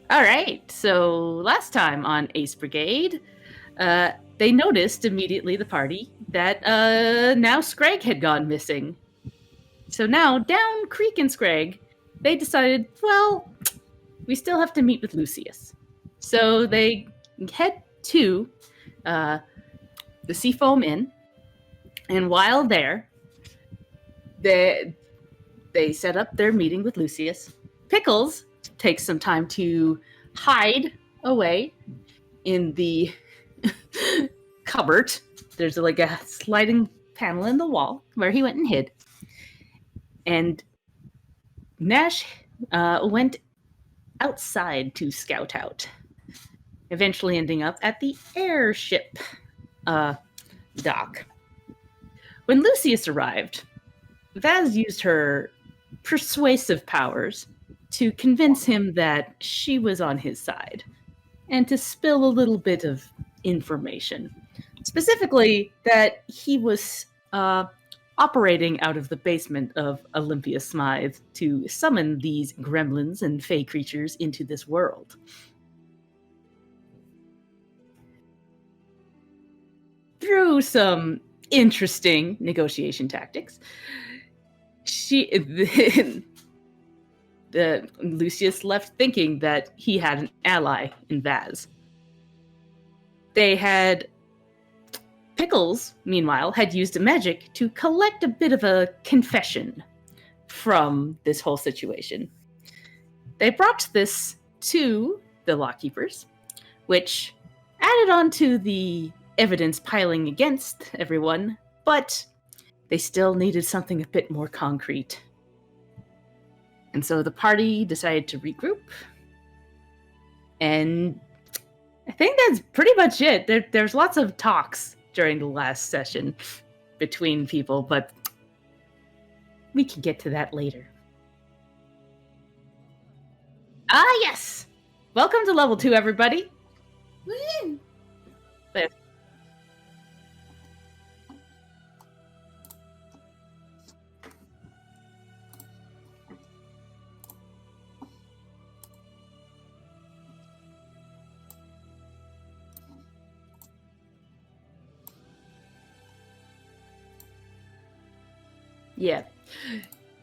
All right, so last time on Ace Brigade, they noticed immediately, the party, that now Skreg had gone missing. So now, down Creek in Skreg, they decided, well, we still have to meet with Lucius. So they head to the Seafoam Inn, and while there, they set up their meeting with Lucius. Pickles takes some time to hide away in the cupboard. There's like a sliding panel in the wall where he went and hid. And Nash went outside to scout out, eventually ending up at the airship dock. When Lucius arrived, Vaz used her persuasive powers to convince him that she was on his side and to spill a little bit of information. Specifically, that he was operating out of the basement of Olympia Smythe to summon these gremlins and fey creatures into this world. Through some interesting negotiation tactics, Lucius left thinking that he had an ally in Vaz. Pickles, meanwhile, had used magic to collect a bit of a confession from this whole situation. They brought this to the Lawkeepers, which added on to the evidence piling against everyone, but they still needed something a bit more concrete. And so the party decided to regroup, and I think that's pretty much it. There's lots of talks during the last session between people, but we can get to that later. Ah, yes! Welcome to level 2, everybody! Woo!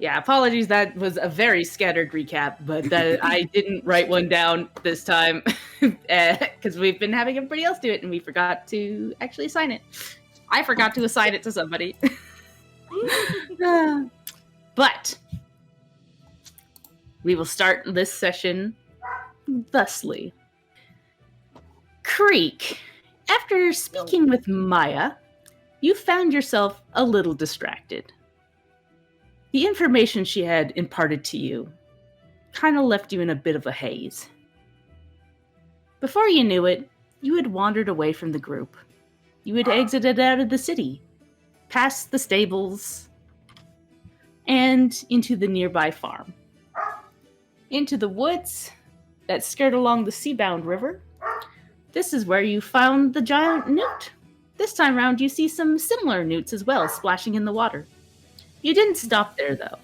Yeah, apologies, that was a very scattered recap, but I didn't write one down this time because we've been having everybody else do it and we forgot to actually assign it. I forgot to assign it to somebody. But we will start this session thusly. Creek, after speaking with Maya, you found yourself a little distracted. The information she had imparted to you kind of left you in a bit of a haze. Before you knew it, you had wandered away from the group. You had exited out of the city, past the stables, and into the nearby farm. Into the woods that skirt along the sea-bound river. This is where you found the giant newt. This time round, you see some similar newts as well, splashing in the water. You didn't stop there, though.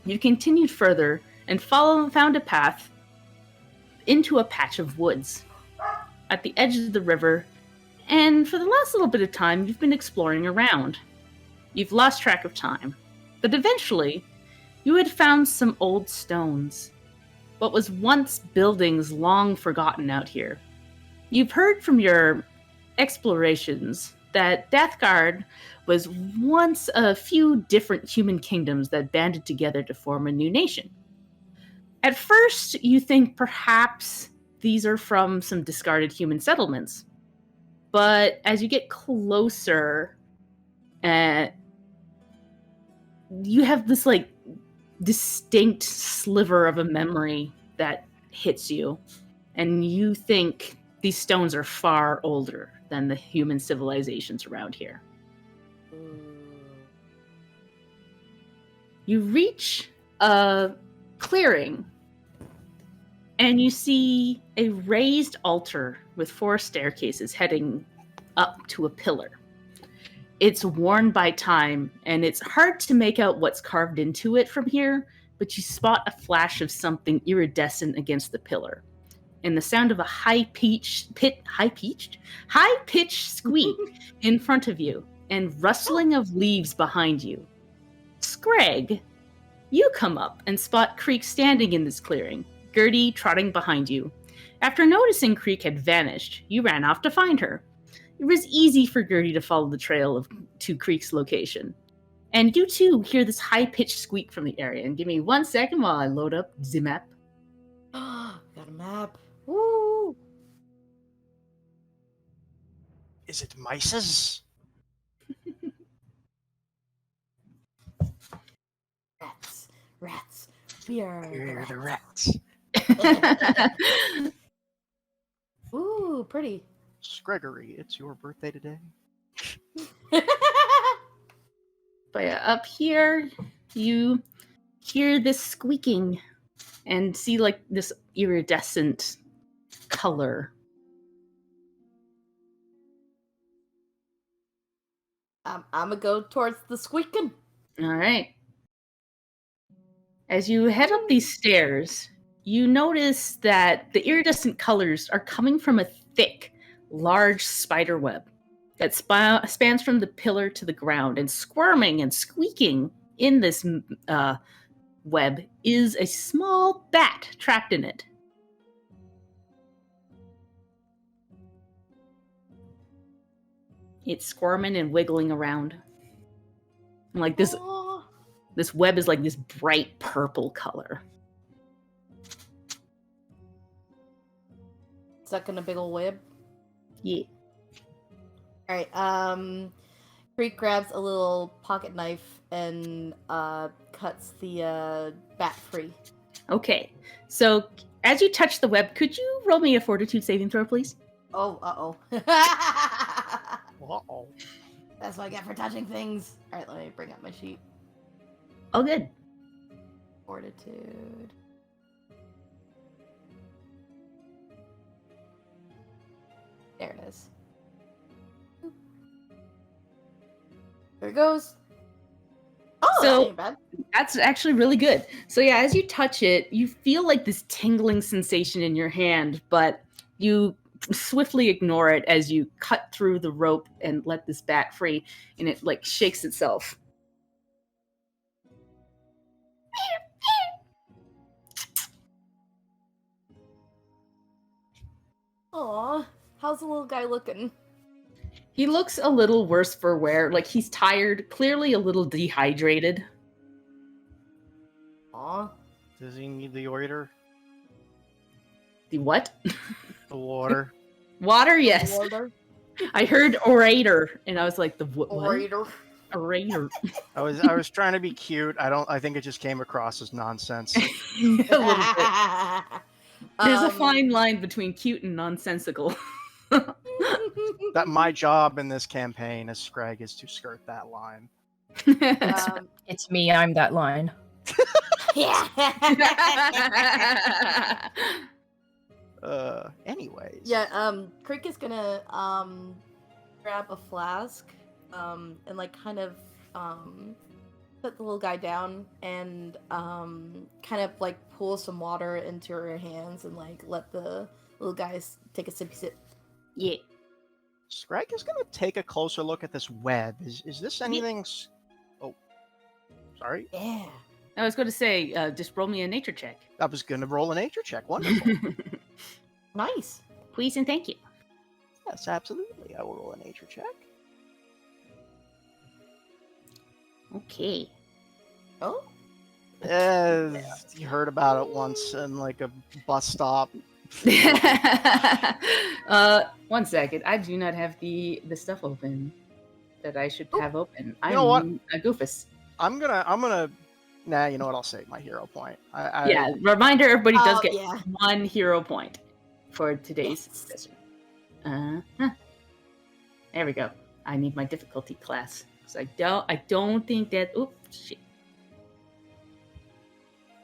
You continued further and found a path into a patch of woods at the edge of the river, and for the last little bit of time, you've been exploring around. You've lost track of time, but eventually, you had found some old stones. What was once buildings long forgotten out here. You've heard from your explorations that Deathguard was once a few different human kingdoms that banded together to form a new nation. At first, you think perhaps these are from some discarded human settlements. But as you get closer, you have this distinct sliver of a memory that hits you. And you think these stones are far older than the human civilizations around here. You reach a clearing, and you see a raised altar with 4 staircases heading up to a pillar. It's worn by time, and it's hard to make out what's carved into it from here, but you spot a flash of something iridescent against the pillar. and the sound of a high-pitched squeak in front of you, and rustling of leaves behind you. Skreg, you come up and spot Creek standing in this clearing, Gertie trotting behind you. After noticing Creek had vanished, you ran off to find her. It was easy for Gertie to follow the trail to Creek's location. And you too hear this high-pitched squeak from the area. And give me 1 second while I load up the map. Got a map. Woo! Is it mice's? Rats. We are We're the rats. Ooh, pretty. Gregory, it's your birthday today. But yeah, up here, you hear this squeaking and see like this iridescent color. I'm gonna go towards the squeaking. All right. As you head up these stairs, you notice that the iridescent colors are coming from a thick, large spider web that spans from the pillar to the ground, and squirming and squeaking in this web is a small bat trapped in it. It's squirming and wiggling around. And like this web is like this bright purple color. Stuck in a big ol' web. Yeah. Alright, Creek grabs a little pocket knife and cuts the bat free. Okay. So as you touch the web, could you roll me a fortitude saving throw, please? Oh, uh-oh. Uh-oh. That's what I get for touching things. Alright, let me bring up my sheet. Oh, good. Fortitude. There it is. There it goes. Oh, So- that ain't bad. That's actually really good. So yeah, as you touch it, you feel like this tingling sensation in your hand, but you swiftly ignore it as you cut through the rope and let this bat free, and it like shakes itself. Aw, how's the little guy looking? He looks a little worse for wear, like he's tired, clearly a little dehydrated. Aw. Does he need the orator? The what? The water? Water, yes. Order. I heard orator, and I was like, the what? Orator. Orator. I was trying to be cute. I think it just came across as nonsense. A little bit. There's a fine line between cute and nonsensical. That my job in this campaign as Skreg is to skirt that line. It's me, I'm that line. Yeah. Anyways. Yeah, Creek is gonna grab a flask and like kind of put the little guy down and kind of like pull some water into her hands and like let the little guy take a sippy sip. Yeah. Skreg is going to take a closer look at this web. Is this anything... Oh. Sorry? Yeah. I was going to say, just roll me a nature check. I was going to roll a nature check. Wonderful. Nice. Please and thank you. Yes, absolutely. I will roll a nature check. Okay. Oh? You heard about it once in like a bus stop. 1 second. I do not have the stuff open that I should have open. I'm know what? a goofus. I'm gonna. Nah, you know what? I'll save my hero point. Yeah. Reminder: everybody does get yeah. 1 hero point for today's Yes. session. There we go. I need my difficulty class. So I don't think that. Oops, shit.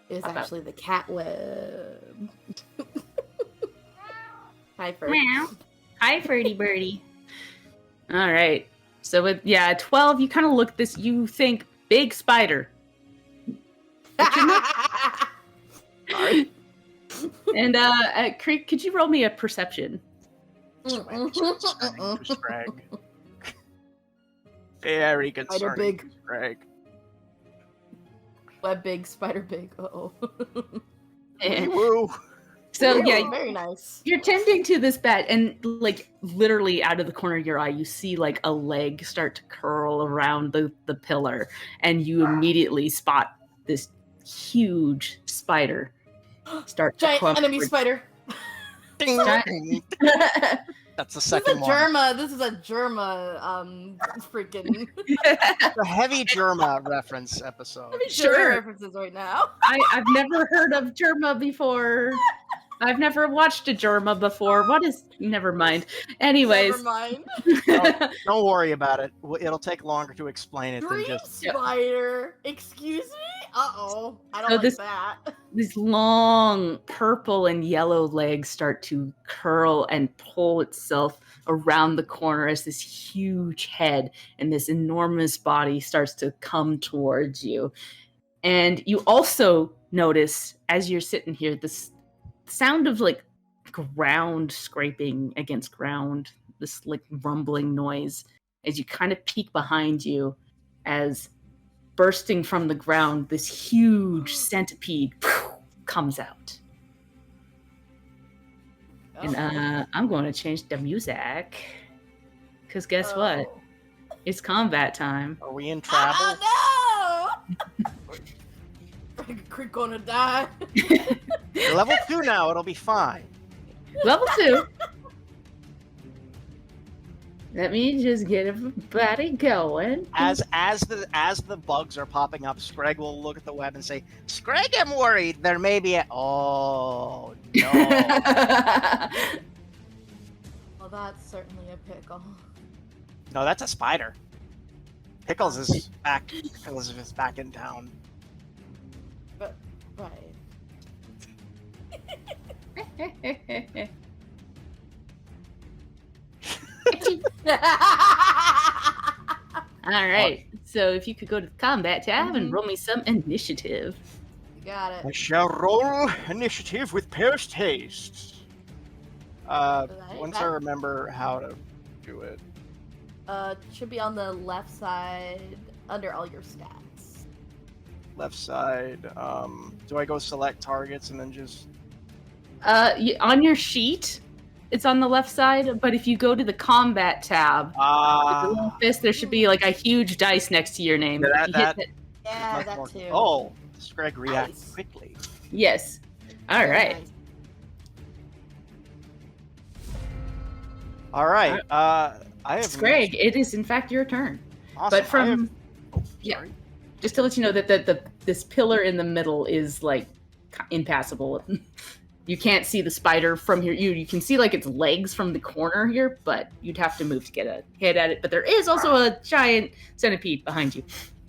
It was How about- actually the cat web. Hi, Ferd. Meow. Hi, Ferdy Birdie. All right. So with 12, you kind of look this. You think big spider. Sorry. And Creek, could you roll me a perception? Skreg. Very concerning. Spider big. Skreg. Web big, spider big. Woo. So Ooh, yeah, very nice. you're tending to this bat, and like literally out of the corner of your eye, you see like a leg start to curl around the pillar, and you immediately spot this huge spider start to Giant come enemy towards- spider. Ding. This That's the is second a one. Germa. This is a Germa. Freaking. The heavy Germa reference episode. Sure. Germa references right now. I've never heard of Germa before. I've never watched a Germa before. What is? Never mind. Anyways, Never mind. Don't worry about it. It'll take longer to explain it than Dream just. spider. Excuse me. I don't So like this- that. these long purple and yellow legs start to curl and pull itself around the corner as this huge head and this enormous body starts to come towards you. And you also notice, as you're sitting here, this sound of like ground scraping against ground, this like rumbling noise as you kind of peek behind you, as bursting from the ground, this huge centipede comes out. And I'm going to change the music. Because guess what? It's combat time. Are we in travel? Oh no! Creek gonna die. You're level 2 now. It'll be fine. Level 2. Let me just get everybody going. As the bugs are popping up, Skreg will look at the web and say, "Skreg, I'm worried. There may be a." Oh no! Well, that's certainly a pickle. No, that's a spider. Pickles is back. Pickles is back in town. But right. All right. So if you could go to the combat tab and Mhm. roll me some initiative. You got I it. shall roll initiative with pierced haste. Once I remember how to do it. Should be on the left side under all your stats. Left side. Do I go select targets and then just? On your sheet, it's on the left side. But if you go to the combat tab, with the little fist, there should be like a huge dice next to your name. Yeah, If you hit it- Yeah, much that more- too. Oh, Skreg reacts Nice. quickly. Yes. All Very right. nice. All right. I have Skreg, it is in fact your turn. Awesome. But I have- from Oh, yeah. sorry. just to let you know that this pillar in the middle is like impassable. You can't see the spider from here. You can see like its legs from the corner here, but you'd have to move to get a hit at it. But there is also a giant centipede behind you.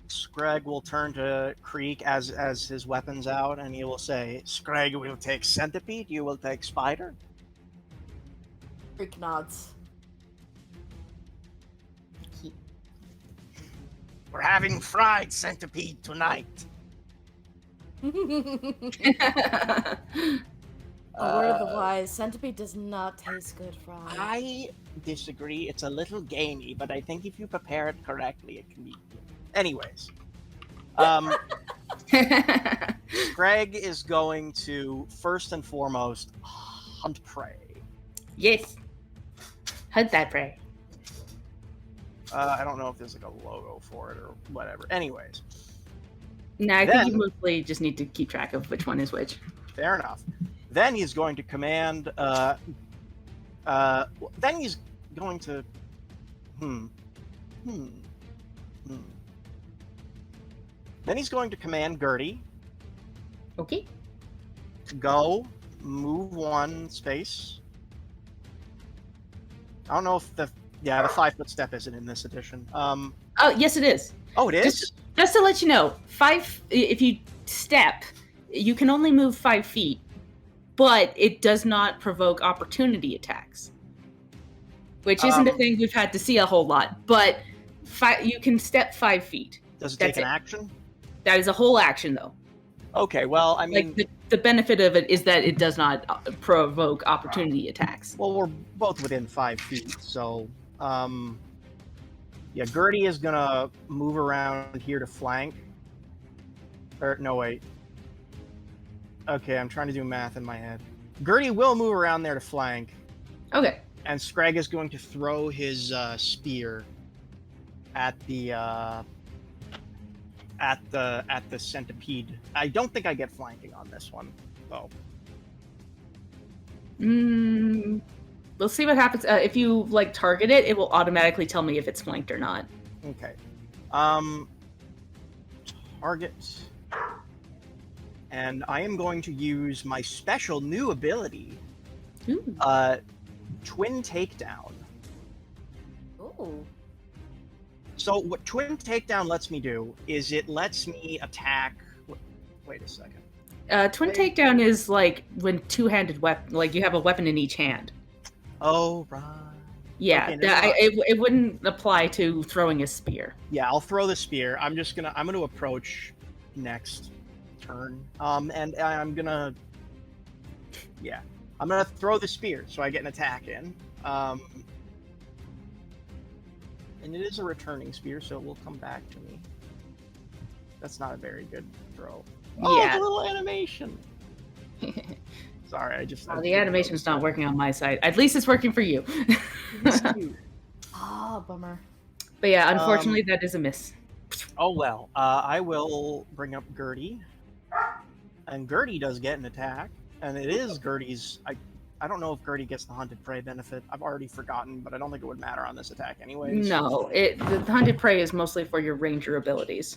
Skreg will turn to Creek as his weapon's out, and he will say, "Skreg will take centipede. You will take spider." Creek nods. We're having fried centipede tonight. A word of the wise, centipede does not taste good fried. I disagree. It's a little gamey, but I think if you prepare it correctly, it can be. Anyways, Skreg is going to first and foremost hunt prey. Yes. Hunt that prey. I don't know if there's like a logo for it or whatever. Anyways, No, I think Then- you mostly just need to keep track of which one is which. fair enough. Then he's going to command. Then he's going to. Then he's going to command Gertie Okay. to go move 1 space. I don't know if the 5-foot step isn't in this edition. Oh, yes, it is. Oh, it is. Just to let you know, if you step, you can only move 5 feet, but it does not provoke opportunity attacks, which isn't a thing we've had to see a whole lot. But you can step 5 feet. Does it take that's an it. action? That is a whole action, though. Okay, well, I mean, Like the benefit of it is that it does not provoke opportunity attacks. Well, we're both within 5 feet, so yeah, Gertie is gonna move around here to flank. Or no, wait. Okay, I'm trying to do math in my head. Gertie will move around there to flank. Okay. And Skreg is going to throw his spear at the centipede. I don't think I get flanking on this one, though. We'll see what happens. If you target it, it will automatically tell me if it's flanked or not. Okay. Target. And I am going to use my special new ability. Ooh. Twin Takedown. Ooh. So what Twin Takedown lets me do is it lets me attack... Wait a second. Twin Takedown is when two-handed weapon, you have a weapon in each hand. Oh, right. Yeah, Okay, it wouldn't apply to throwing a spear. Yeah, I'll throw the spear. I'm gonna approach next turn. And I'm gonna throw the spear so I get an attack in. And it is a returning spear, so it will come back to me. That's not a very good throw. Oh, Yeah. the little animation. Sorry, I the animation's not working on my side. At least it's working for you. Bummer. But yeah, unfortunately, that is a miss. Oh well. I will bring up Gertie. And Gertie does get an attack. And it is Gertie's... I don't know if Gertie gets the Hunted Prey benefit. I've already forgotten, but I don't think it would matter on this attack anyways. No, the Hunted Prey is mostly for your ranger abilities.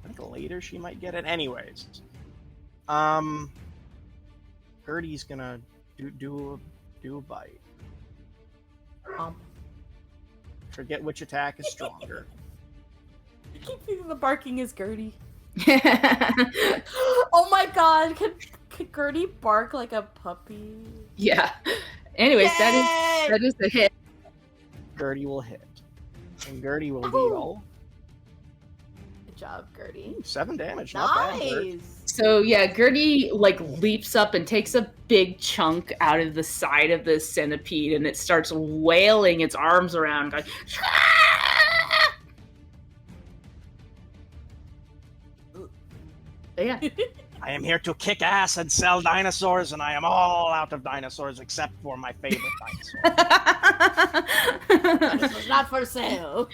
I think later she might get it. Anyways. Gertie's gonna do a bite. Forget which attack is stronger. I keep thinking the barking is Gertie. Oh my god, could Gertie bark like a puppy? Yeah. Anyways, that is the hit. Gertie will hit. And Gertie will deal... Good job, Gertie. 7 damage, not bad. Nice! So yeah, Gertie leaps up and takes a big chunk out of the side of the centipede, and it starts wailing its arms around, going, yeah. I am here to kick ass and sell dinosaurs, and I am all out of dinosaurs except for my favorite dinosaur. Dinosaurs not for sale.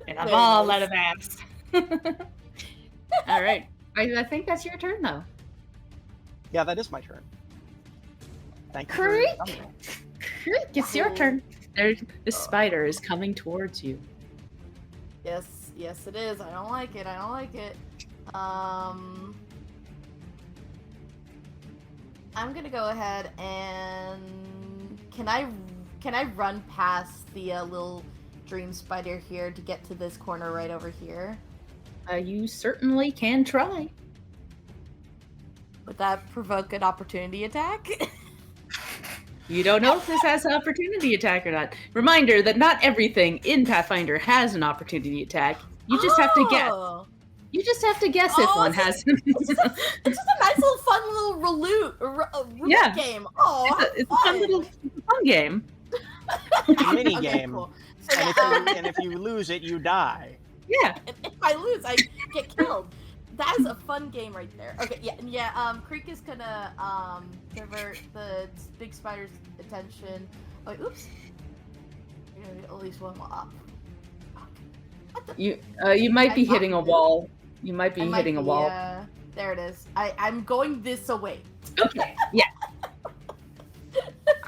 And I'm all out of ass. All right. I think that's your turn, though. Yeah, that is my turn. Thank you. Creek! Creek, it's your turn. The spider is coming towards you. Yes, it is. I don't like it. I'm gonna go ahead and can I run past the little dream spider here to get to this corner right over here? You certainly can try. Would that provoke an opportunity attack? You don't know if this has an opportunity attack or not. Reminder that not everything in Pathfinder has an opportunity attack. You just have to guess. You just have to guess if one has. It's just a nice little fun little roulette game. Oh, it's a fun game. Mini game. Cool. So, And if you lose it, you die. Yeah. If I lose, I get killed. That is a fun game right there. Okay, yeah. Creek is gonna divert the big spider's attention. Oh, wait, oops. You know, at least one up. You might be hitting a wall. You might be hitting a wall. Yeah, there it is. I'm going this away. Okay. Yeah.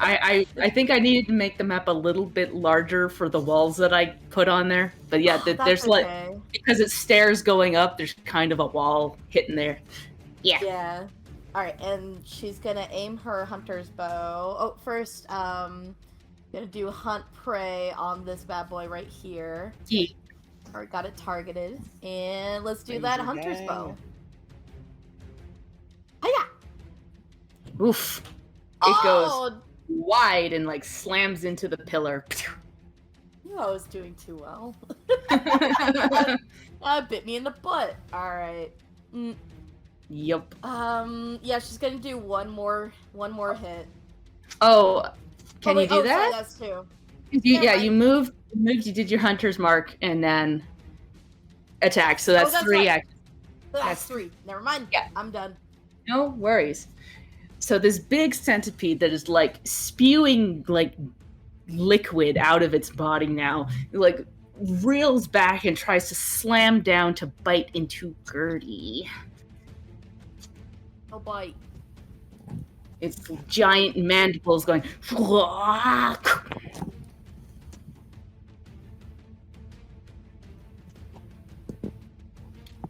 I think I needed to make the map a little bit larger for the walls that I put on there. But yeah, there's okay. Because it's stairs going up, there's kind of a wall hitting there. Yeah. Yeah. All right, and she's gonna aim her hunter's bow. Oh, first, gonna do hunt prey on this bad boy right here. Yeah. Alright, got it targeted, and let's do that hunter's bow. Hiya! Oof. It goes wide and slams into the pillar. knew I was doing too well. Bit me in the butt. All right. Yup. Yeah, she's gonna do one more hit. Oh, can you do Sorry, that? that's two. You moved. You did your hunter's mark, and then attack. So that's three. Right. That's three. Never mind. Yeah, I'm done. No worries. So this big centipede that is like spewing like liquid out of its body now, like reels back and tries to slam down to bite into Gertie. No bite. Its giant mandibles going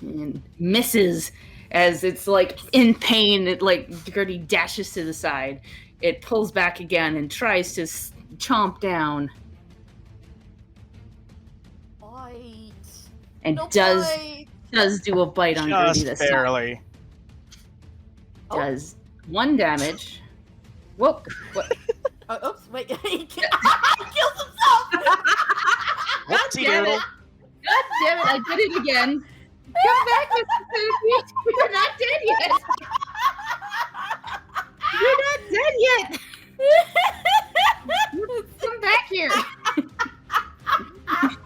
and misses as it's like in pain. It like Gertie dashes to the side. It pulls back again and tries to chomp down. Bite. And No does bite. do a bite on Gertie this barely. time. Does 1 damage. Whoop! What? Oops! Wait, he kills himself. God damn it! God damn it! I did it again. Come back, Mr. Centipede. You're not dead yet. You're not dead yet. Come back here.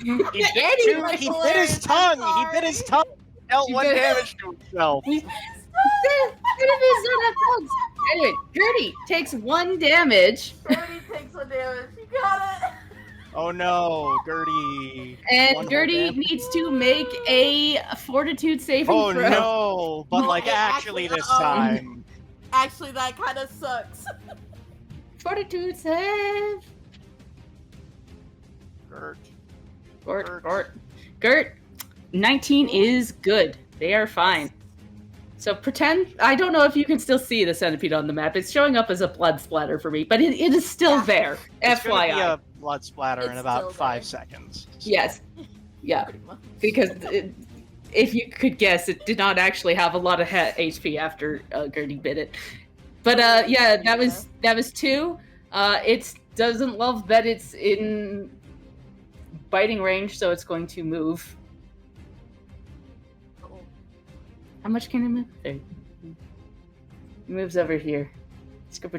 He bit his tongue. He bit his tongue. Dealt 1 damage to himself. Anyway, Gertie takes 1 damage. Gertie takes 1 damage. You got it. Oh no, Gertie. And Gertie needs to make a fortitude saving throw. Oh no, but like actually this time. Actually, that kind of sucks. Fortitude save. Gert. 19 is good. They are fine. So pretend, I don't know if you can still see the centipede on the map. It's showing up as a blood splatter for me, but it is still there. It's FYI. gonna be a blood splatter in about 5 seconds. So. Yes. Yeah. Because if you could guess, it did not actually have a lot of HP after Gertie bit it. But yeah, that was 2. It doesn't love that it's in biting range, so it's going to move. How much can it move? There. It moves over here. So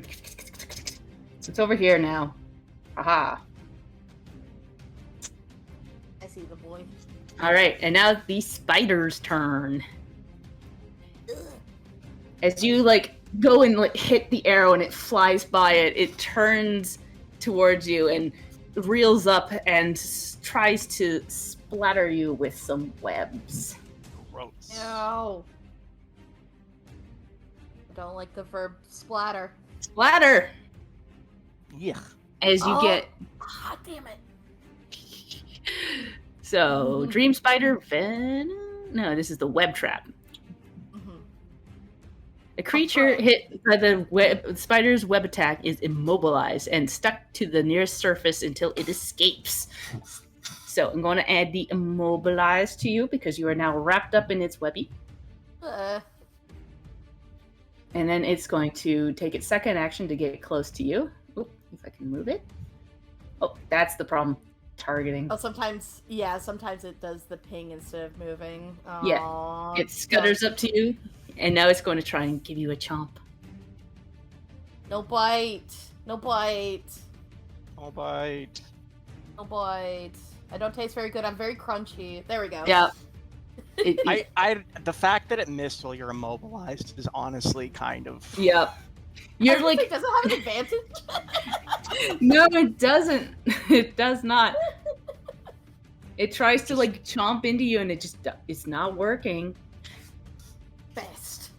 it's over here now. Aha. I see the boy. Alright, and now the spider's turn. As you like go and like hit the arrow and it flies by it turns towards you and reels up and tries to splatter you with some webs. Gross. No. I don't like the verb splatter. Splatter! Yeah. As you get... God damn it. So, Dream Spider, Venom... No, this is the web trap. A creature hit by the spider's web attack is immobilized and stuck to the nearest surface until it escapes. So I'm going to add the immobilize to you because you are now wrapped up in its webby. And then it's going to take its second action to get close to you. Oop, if I can move it. Oh, that's the problem. Targeting. Oh, sometimes it does the ping instead of moving. Aww, yeah, it scutters up to you, and now it's going to try and give you a chomp. No bite. No bite. No bite. No bite. I don't taste very good. I'm very crunchy. There we go. Yeah. The fact that it missed while you're immobilized is honestly kind of. Yep. You're like. It doesn't have an advantage. No, it doesn't. It does not. It tries to like chomp into you, and it's not working. Best.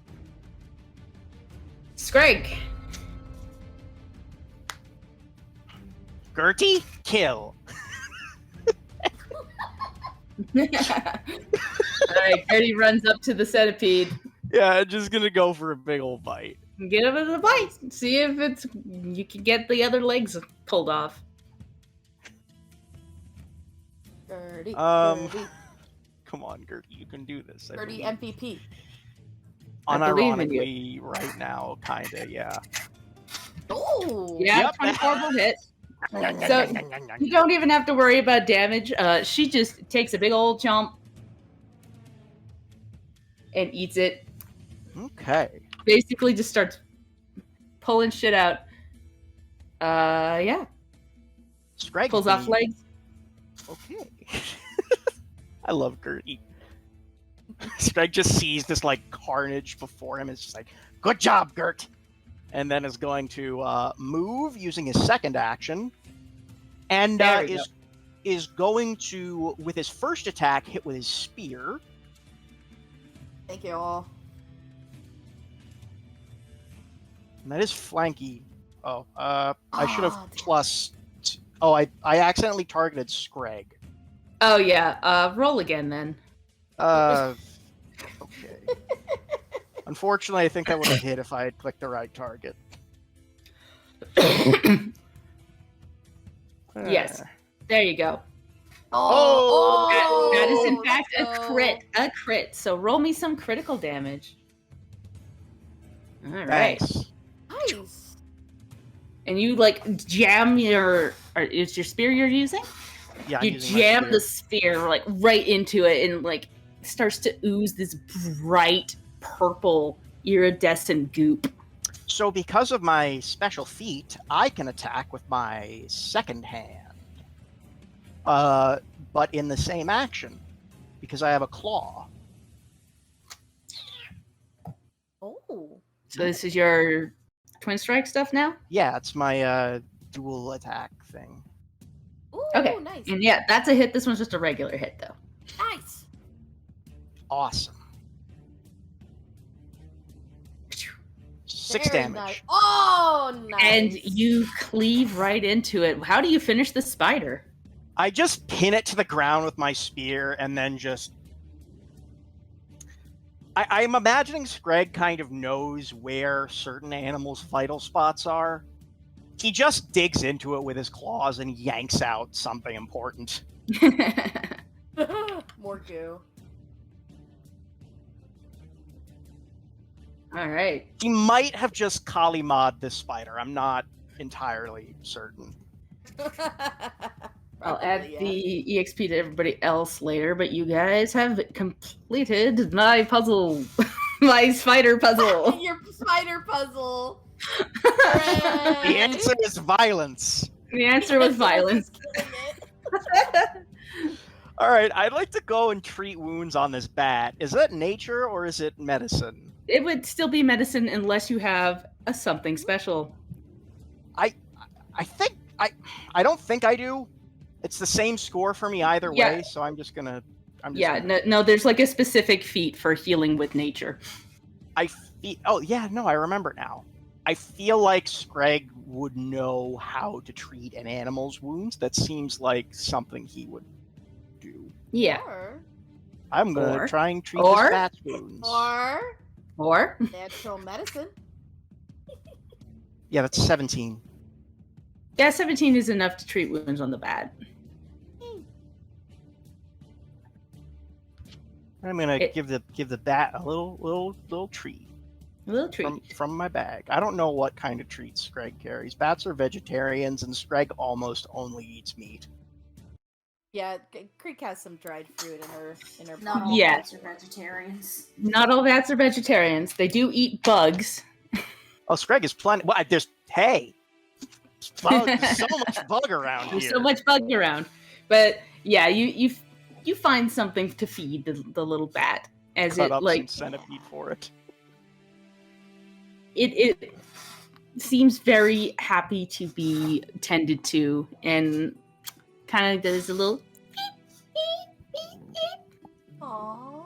Skreg. Gertie, kill. Alright, Gertie runs up to the centipede. Yeah, just gonna go for a big old bite. Get him a bite. See if you can get the other legs pulled off. Gertie. Come on, Gertie, you can do this. Gertie MVP. Unironically, right now, kinda, yeah. Oh. Yeah, Yep. 24 will hit. So you don't even have to worry about damage. She just takes a big old chomp and eats it. Okay. Basically just starts pulling shit out. Yeah. Skreg Pulls off legs. Okay. I love Gertie. Skreg just sees this like carnage before him. It's just like, good job, Gert. And then is going to move using his second action. And is going to, with his first attack, hit with his spear. Thank you all. And that is flanky. Oh, I should have plus. I accidentally targeted Skreg. Oh yeah. Roll again then. Okay. Unfortunately, I think I would have hit if I had clicked the right target. Yes. There you go. Oh! That is in fact let's a go. crit. A crit. So roll me some critical damage. All right. Thanks. Nice. And you like jam is your spear you're using? Yeah, I'm You using my jam spear. the spear like right into it and like starts to ooze this bright purple iridescent goop. So because of my special feat, I can attack with my second hand. But in the same action, because I have a claw. Oh. So this is your twin strike stuff now? Yeah, it's my dual attack thing. Ooh, Okay. nice. And yeah, that's a hit. This one's just a regular hit though. Nice. Awesome. 6 Very damage. Nice. Oh, nice. And you cleave right into it. How do you finish the spider? I just pin it to the ground with my spear and then just... I'm imagining Skreg kind of knows where certain animals' vital spots are. He just digs into it with his claws and yanks out something important. More goo. All right. He might have just Kali mod this spider. I'm not entirely certain. I'll add Probably, yeah. the EXP to everybody else later, but you guys have completed my puzzle. My spider puzzle. Your spider puzzle. The Hooray. answer is violence. The answer was violence. Just killing it. All right, I'd like to go and treat wounds on this bat. Is that nature or is it medicine? It would still be medicine unless you have a something special. I don't think I do. It's the same score for me either Yeah. way, so I'm just gonna. No, there's like a specific feat for healing with nature. I feel. Oh yeah, no, I remember now. I feel like Skreg would know how to treat an animal's wounds. That seems like something he would do. Yeah. I'm gonna Or- try and treat or- this bat's wounds. Or Or natural medicine. Yeah, that's 17. yeah, 17 is enough to treat wounds on the bat. I'm gonna give the bat a little treat A little treat. from my bag. I don't know what kind of treats Skreg carries. Bats are vegetarians, and Skreg almost only eats meat. Yeah, Creek has some dried fruit in her. Not all Yeah. bats are vegetarians. Not all bats are vegetarians. They do eat bugs. Oh, Skreg is plenty. Well, there's bugs, so much bug around There's here. so much bug around. But yeah, you find something to feed the little bat as Cut it up like some centipede for it. it seems very happy to be tended to and kind of does a little Aww.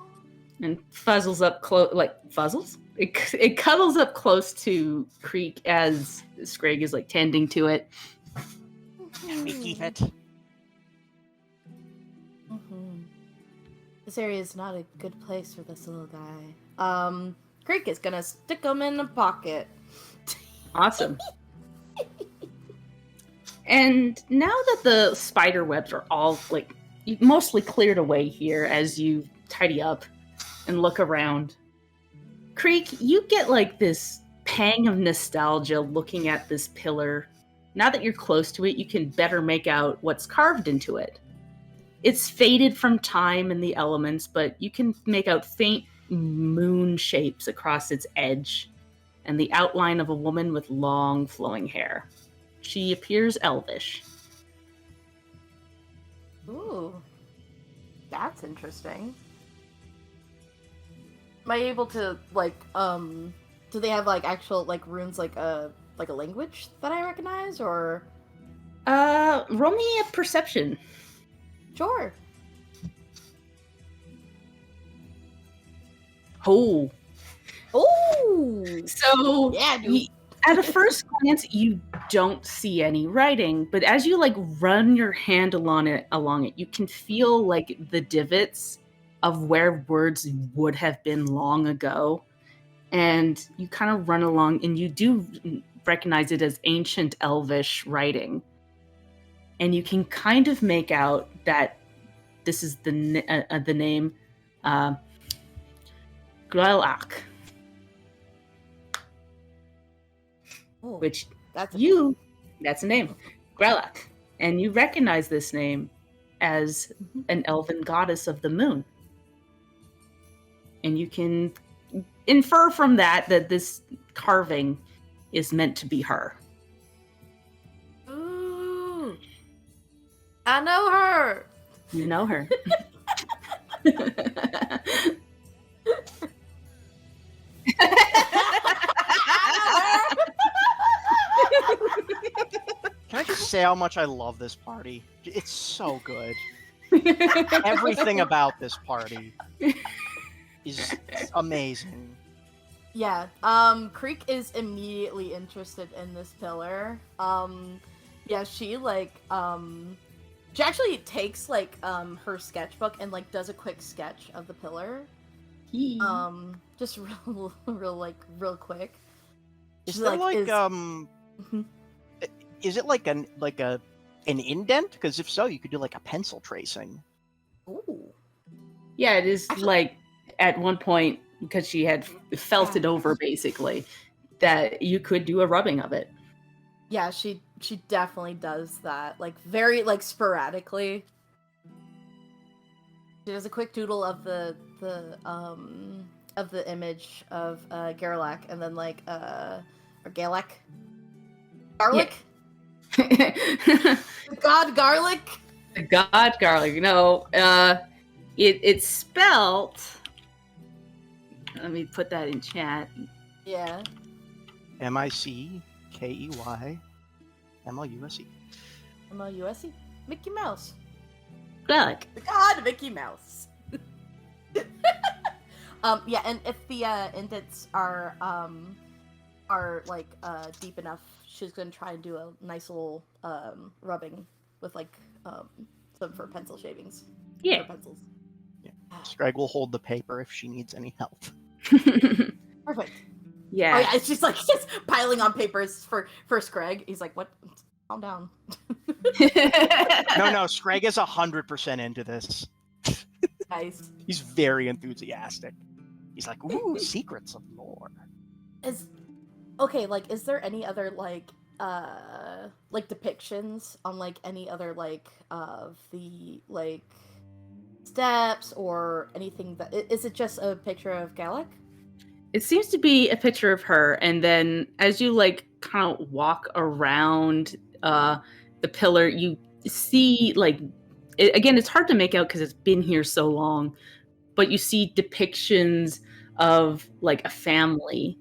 and fuzzles up close, like fuzzles. It cuddles up close to Creek as Skreg is like tending to it. Can we keep it? Mhm. This area is not a good place for this little guy. Creek is gonna stick him in a pocket. Awesome. And now that the spider webs are all like mostly cleared away here as you tidy up and look around, Creek, you get like this pang of nostalgia looking at this pillar Now that you're close to it, you can better make out what's carved into it. It's faded from time and the elements, but you can make out faint moon shapes across its edge and the outline of a woman with long flowing hair. She appears elvish. Ooh. That's interesting. Am I able to, like, do they have, like, actual, like, runes, like a language that I recognize, or? Roll me a perception. Sure. Oh. Ooh! So, Yeah, dude. at a first glance, you don't see any writing, but as you, like, run your hand along it, you can feel, like, the divots of where words would have been long ago. And you kind of run along, and you do recognize it as ancient elvish writing. And you can kind of make out that this is the name Grelak, which that's a name, Grelak. And you recognize this name as an elven goddess of the moon. And you can infer from that this carving is meant to be her. Ooh. I know her. You know her. Can I just say how much I love this party? It's so good. Everything about this party is amazing. Yeah, Creek is immediately interested in this pillar. Yeah, she, like, she actually takes, like, her sketchbook and, like, does a quick sketch of the pillar. Just real quick. Is there, is it like an indent? Because if so, you could do, like, a pencil tracing. Ooh. Yeah, it is, like, at one point, because she had felt it over, basically, that you could do a rubbing of it. Yeah, she definitely does that, like, very, like, sporadically. She does a quick doodle of the image of Gerlach, and then, like, or Galak, garlic. Yeah. God garlic. God garlic. No, it's spelt. Let me put that in chat. Yeah. Mickey Mouse. M-O-U-S-E. Mickey Mouse. Garlic. God, Mickey Mouse. Yeah, and if the indents are like deep enough, she's gonna try and do a nice little rubbing with, like, some of her pencil shavings. Yeah. Pencils. Yeah. Skreg will hold the paper if she needs any help. Perfect. Yeah. Oh yeah, it's just, like, just piling on papers for Skreg. He's like, "What? Calm down." No, Skreg is 100% into this. Nice. He's very enthusiastic. He's like, "Ooh, secrets of lore." Is there any other, like depictions on, like, any other, like, of the, like, steps or anything that is it just a picture of Galak? It seems to be a picture of her, and then as you, like, kind of walk around the pillar, you see, like, again, it's hard to make out because it's been here so long, but you see depictions of, like, a family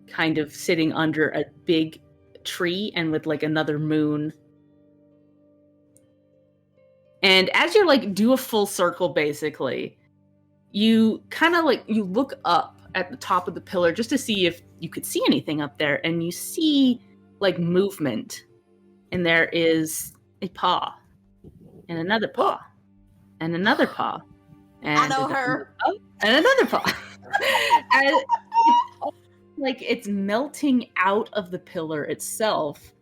kind of sitting under a big tree and with, like, another moon. And as you're, like, do a full circle, basically, you kind of, like, you look up at the top of the pillar just to see if you could see anything up there, and you see, like, movement. And there is a paw, and another paw, and another paw. And I know her. And another paw. And like, it's melting out of the pillar itself.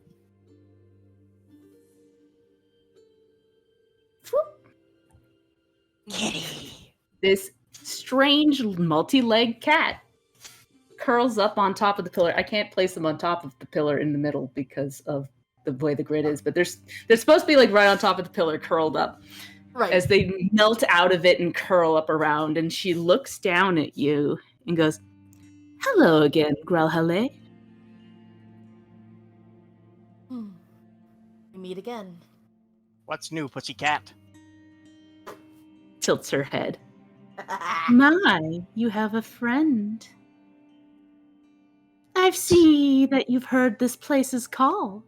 Kitty. This strange multi-legged cat curls up on top of the pillar. I can't place them on top of the pillar in the middle because of the way the grid is, but they're supposed to be like right on top of the pillar, curled up. Right. As they melt out of it and curl up around, and she looks down at you and goes, "Hello again, Gralhale." We meet again. What's new, pussycat? Tilts her head. My, you have a friend. I see that you've heard this place's call.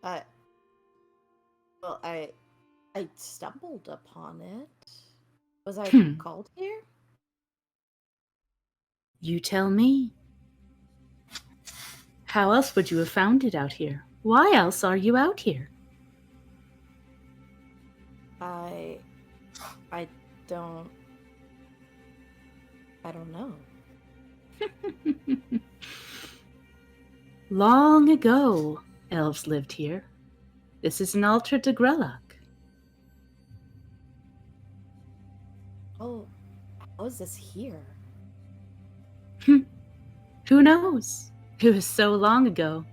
Well, I stumbled upon it. Was I called here? You tell me. How else would you have found it out here? Why else are you out here? I don't know. Long ago, elves lived here. This is an altar to Grellock. Oh, how is this here? Who knows? It was so long ago,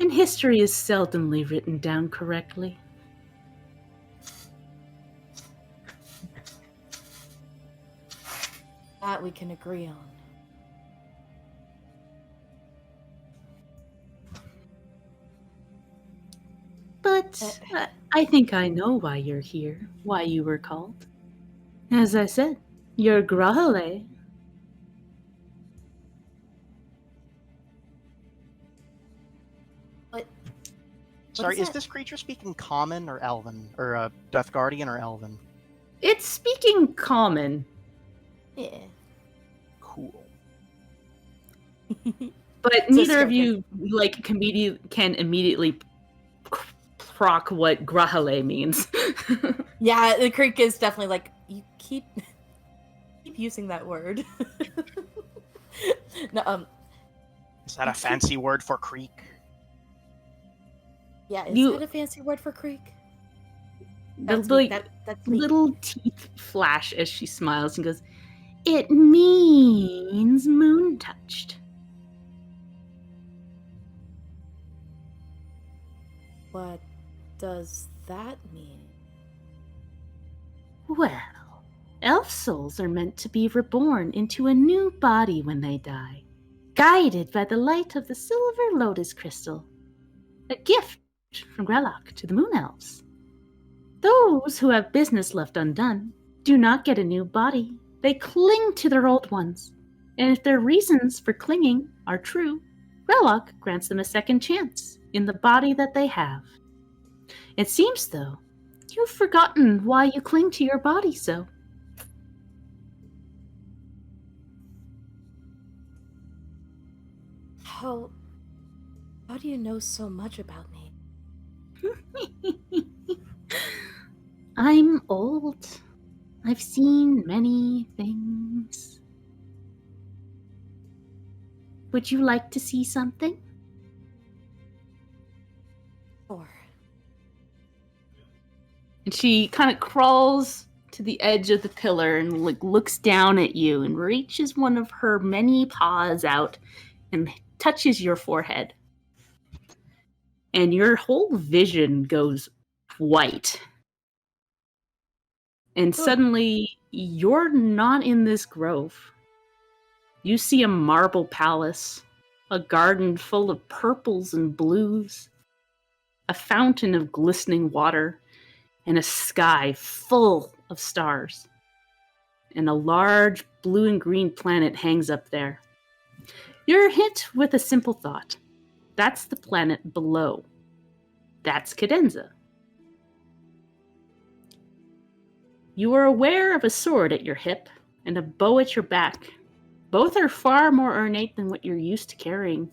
and history is seldomly written down correctly. That we can agree on. But I think I know why you're here, why you were called. As I said, you're Grahale. Sorry, is this creature speaking Common or Elven? Or Death Guardian or Elven? It's speaking common. Yeah. Cool. But neither of you can immediately proc what Grahale means. Yeah, the creek is definitely like, you keep using that word. No, Is that a fancy word for creek? yeah, is that a fancy word for creek? That's Like, that's me. little teeth flash as she smiles and goes, "It means moon touched." What does that mean? Well, elf souls are meant to be reborn into a new body when they die, guided by the light of the silver lotus crystal, a gift from Grellock to the moon elves. Those who have business left undone do not get a new body. They cling to their old ones, and if their reasons for clinging are true, Grellock grants them a second chance in the body that they have. It seems, though, you've forgotten why you cling to your body so. How do you know so much about me? I'm old. I've seen many things. Would you like to see something? Or And she kind of crawls to the edge of the pillar and looks down at you and reaches one of her many paws out and touches your forehead. And your whole vision goes white. And suddenly, you're not in this grove. You see a marble palace, a garden full of purples and blues, a fountain of glistening water, and a sky full of stars. And a large blue and green planet hangs up there. You're hit with a simple thought. That's the planet below. That's Cadenza. You are aware of a sword at your hip and a bow at your back. Both are far more ornate than what you're used to carrying.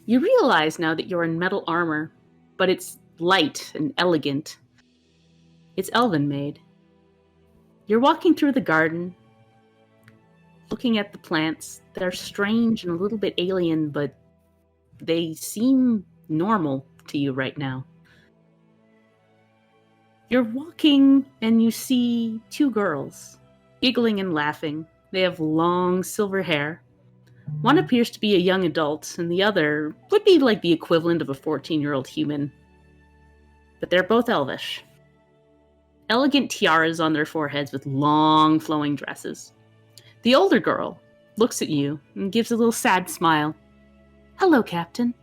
You realize now that you're in metal armor, but it's light and elegant. It's elven made. You're walking through the garden, looking at the plants. They're strange and a little bit alien, but they seem normal to you right now. You're walking and you see two girls, giggling and laughing, They have long silver hair. One appears to be a young adult, and the other would be like the equivalent of a 14-year-old human. But they're both elvish. Elegant tiaras on their foreheads with long, flowing dresses. The older girl looks at you and gives a little sad smile. Hello, Captain.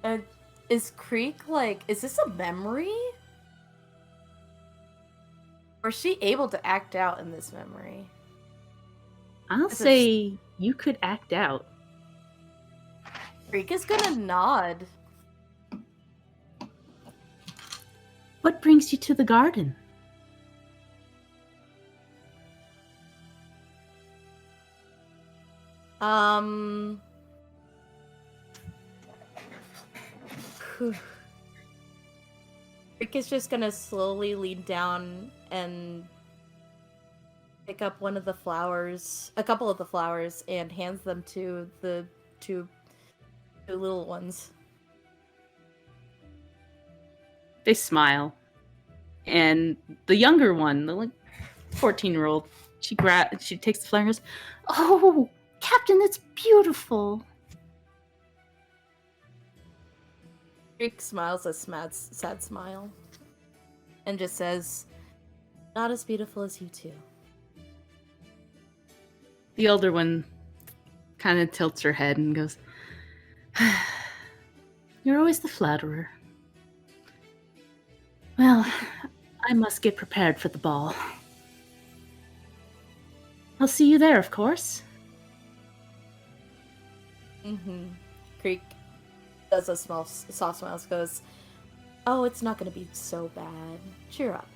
And is Creek like, is this a memory? Or is she able to act out in this memory? I'll say you could act out. Creek is gonna nod. What brings you to the garden? Creek is just gonna slowly lean down and pick up one of the flowers, a couple of the flowers, and hands them to the two little ones. They smile. And the younger one, the like 14-year-old, she takes the flower and goes, "Oh, Captain, that's beautiful." Creek smiles a sad smile and just says, "Not as beautiful as you two." The older one kind of tilts her head and goes, "You're always the flatterer. Well, I must get prepared for the ball. I'll see you there, of course." Creek does a small, soft smile, goes, "Oh, it's not going to be so bad. Cheer up."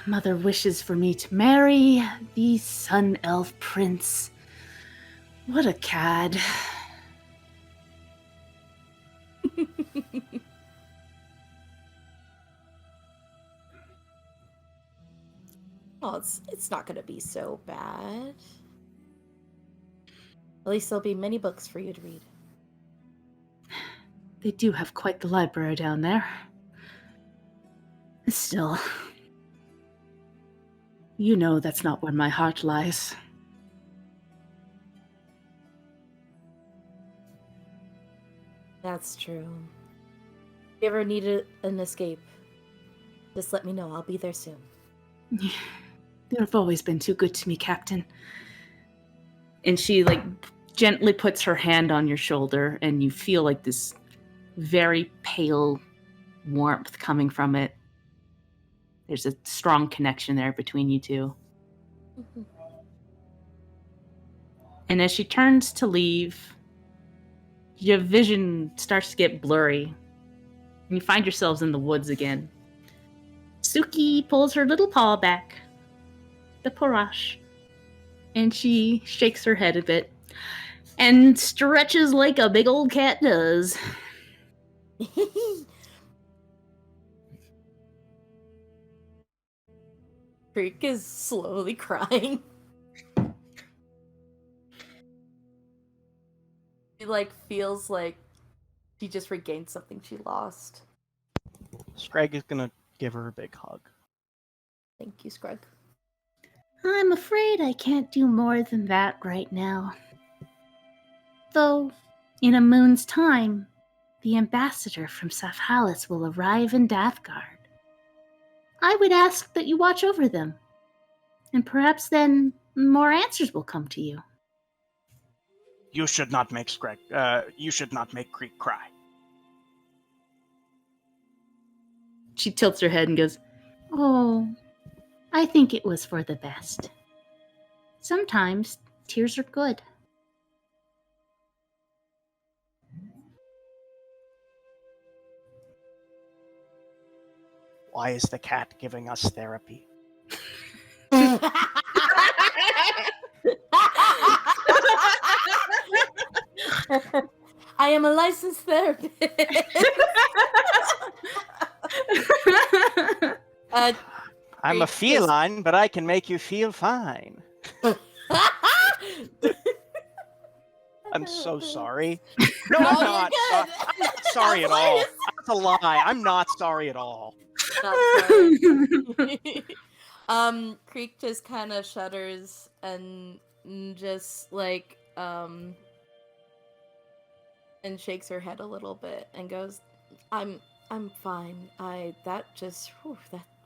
Mother wishes for me to marry the Sun Elf Prince. What a cad. Oh, it's not going to be so bad. At least there'll be many books for you to read. They do have quite the library down there. Still, you know that's not where my heart lies. That's true. If you ever need an escape, just let me know. I'll be there soon. You have always been too good to me, Captain. And she, like, gently puts her hand on your shoulder, and you feel, like, this very pale warmth coming from it. There's a strong connection there between you two. And as she turns to leave, your vision starts to get blurry. And you find yourselves in the woods again. Suki pulls her little paw back. The Parash. And she shakes her head a bit. And stretches like a big old cat does. Creek is slowly crying. She, like, feels like she just regained something she lost. Skreg is gonna give her a big hug. Thank you, Skreg. I'm afraid I can't do more than that right now. Though, in a moon's time, the ambassador from Safhalis will arrive in Dathgard. I would ask that you watch over them, and perhaps then more answers will come to you. You should not make Skreg. You should not make Creek cry. She tilts her head and goes, "Oh, I think it was for the best. Sometimes tears are good." Why is the cat giving us therapy? I am a licensed therapist. I'm a feline, but I can make you feel fine. I'm so sorry. No, No, I'm you're not. good. I'm not sorry at all. That's a lie. I'm not sorry at all. Not sorry. Creek just kind of shudders and just like and shakes her head a little bit and goes, I'm fine. That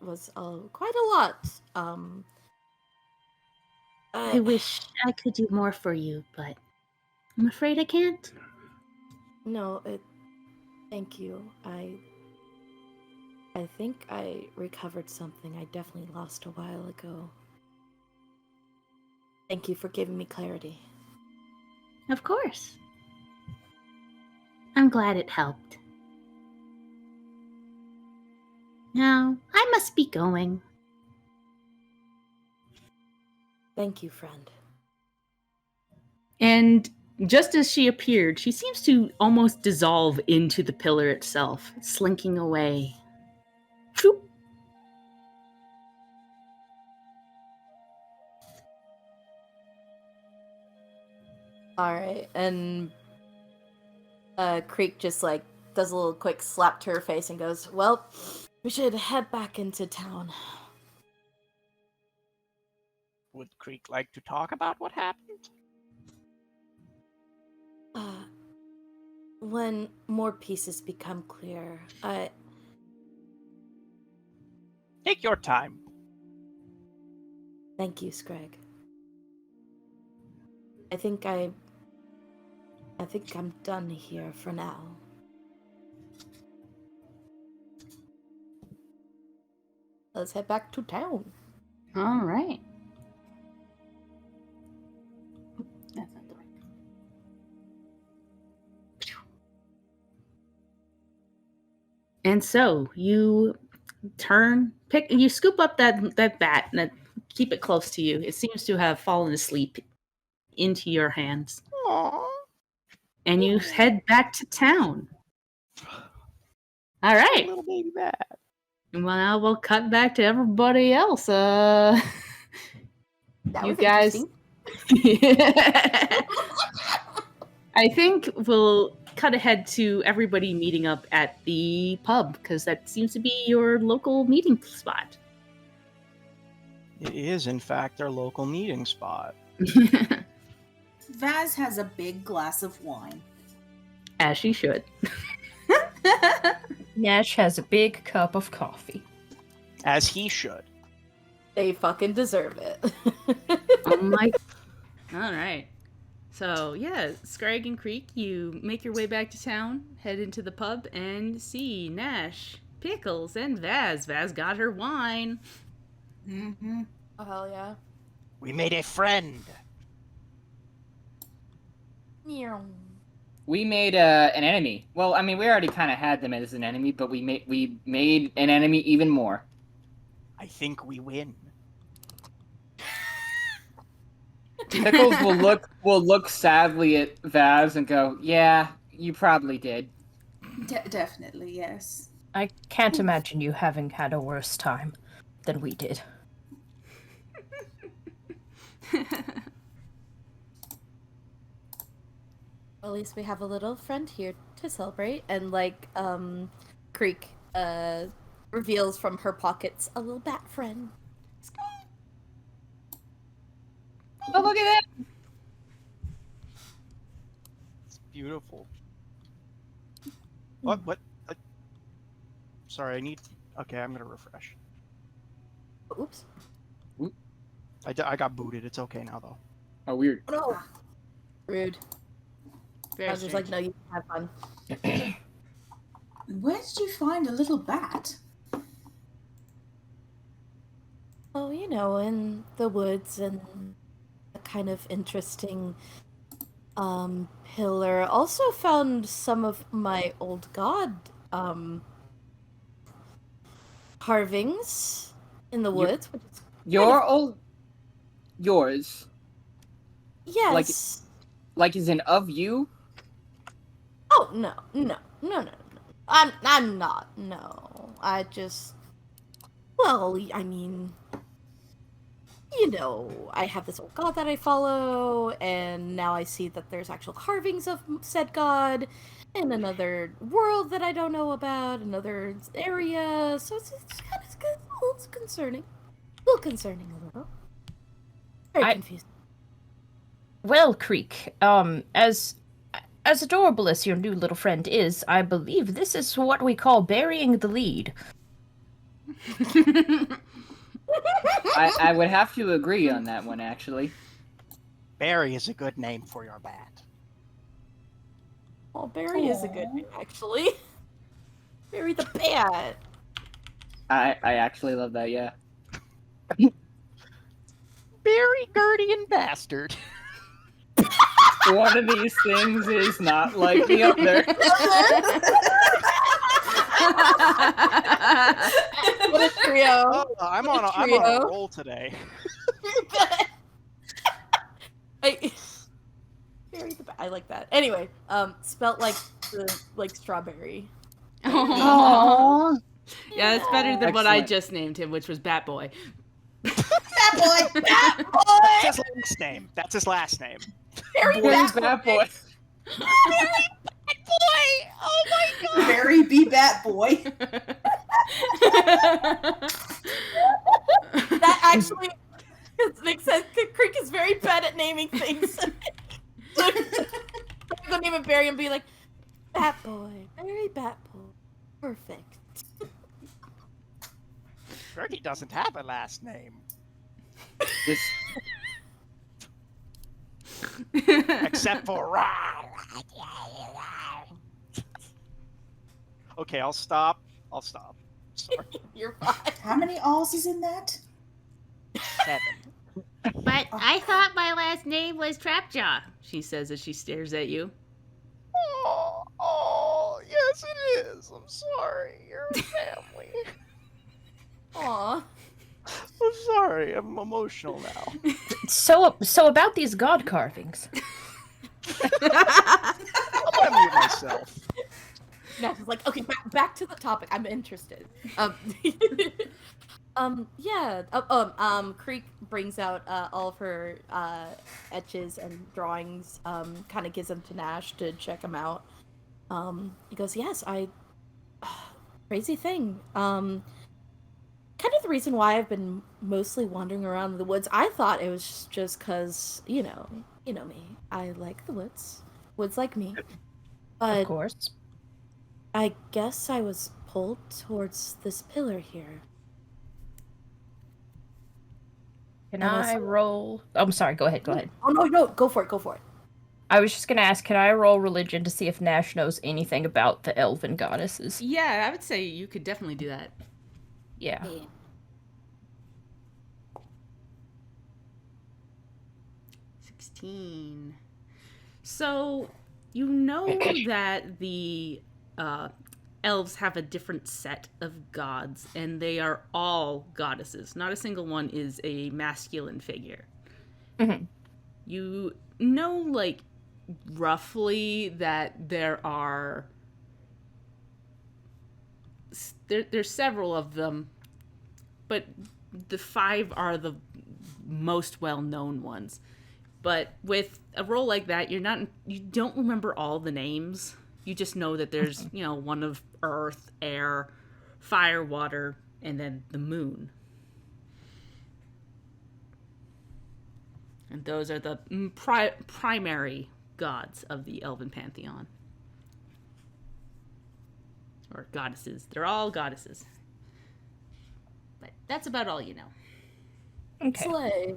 was quite a lot. I wish I could do more for you, but I'm afraid I can't. No, thank you. I think I recovered something I definitely lost a while ago. Thank you for giving me clarity. Of course. I'm glad it helped. Now, I must be going. Thank you, friend. And just as she appeared, she seems to almost dissolve into the pillar itself, slinking away. Phew. All right, and Creek just like does a little quick slap to her face and goes, "Well, we should head back into town." Would Creek like to talk about what happened? When more pieces become clear, Take your time. Thank you, Skreg. I think I'm done here for now. Let's head back to town. All right. That's not the right. And so you you scoop up that bat and keep it close to you. It seems to have fallen asleep into your hands. Aww. And you head back to town. All right. Little baby bat. Well, now we'll cut back to everybody else. That You was guys. I think we'll cut ahead to everybody meeting up at the pub because that seems to be your local meeting spot. It is, in fact, our local meeting spot. Vaz has a big glass of wine. As she should. Nash has a big cup of coffee. As he should. They fucking deserve it. Oh my. All right. So, yeah, Skreg and Creek, you make your way back to town, head into the pub, and see Nash, Pickles, and Vaz. Vaz got her wine. Mm-hmm. Oh, hell yeah. We made a friend. We made an enemy. Well, I mean, we already kind of had them as an enemy, but we made an enemy even more. I think we win. Pickles will look sadly at Vaz and go, "Yeah, you probably did." Definitely, yes. I can't imagine you having had a worse time than we did. At least we have a little friend here to celebrate. And like, Creek reveals from her pockets a little bat friend. Oh, look at that! It's beautiful. What? Sorry, I need... Okay, I'm gonna refresh. Oops. I got booted. It's okay now, though. Oh, weird. No. Rude. Very I was just like, strange. no, you can have fun. Where did you find a little bat? Oh, you know, in the woods and a kind of interesting pillar. Also found some of my old god carvings in the woods. Which is Yours, yes. like is in of you? Oh no. I'm not. No, I just. Well, I mean, I have this old god that I follow, and now I see that there's actual carvings of said god in another world that I don't know about, another area. So it's kind of a little concerning. A little. Very confusing. Well, Creek, as adorable as your new little friend is, I believe this is what we call burying the lead. I would have to agree on that one, actually. Barry is a good name for your bat. Oh, Barry is a good name, actually. Barry the bat. I actually love that, yeah. Barry, Gertie, and Bastard. One of these things is not like the other. What a trio. Oh, I'm on a roll today. Barry the bat. I like that. Anyway, spelt like strawberry. Aww. Yeah, that's better than what I Excellent. just named him, which was Bat Boy. Bat boy! Bat That's his last name. That's his last name. Barry Where's Bat that boy? boy! Oh my god! Barry be Bat boy. That actually makes sense. Creek is very bad at naming things. I'm gonna name it Barry and be like, Bat Boy. Barry Bat Boy. Perfect. Gertie doesn't have a last name. This, Except for... Okay, I'll stop. Sorry. You're fine. How many alls is in that? 7. But I thought my last name was Trapjaw, she says as she stares at you. Oh, yes it is. I'm sorry. You're a family. Aw. I'm sorry. I'm emotional now. So about these god carvings. I'm gonna mute myself. Nash is like, okay, back to the topic. I'm interested. Yeah. Creek brings out all of her etches and drawings. Kind of gives them to Nash to check them out. He goes, yes, crazy thing. Kind of the reason why I've been mostly wandering around the woods. I thought it was just because, you know me. I like the woods. Woods like me. But Of course. I guess I was pulled towards this pillar here. Can And I I roll? I'm sorry. Go ahead. Oh no, go for it. I was just gonna ask, can I roll religion to see if Nash knows anything about the elven goddesses? Yeah, I would say you could definitely do that. Yeah. 16. So, you know that the elves have a different set of gods, and they are all goddesses. Not a single one is a masculine figure. Mhm. You know, like, roughly that there are... There's several of them, but the 5 are the most well-known ones. But with a role like that, you don't remember all the names. You just know that there's, one of earth, air, fire, water, and then the moon. And those are the primary gods of the Elven pantheon. Or goddesses. They're all goddesses. But that's about all you know. Okay. Slay.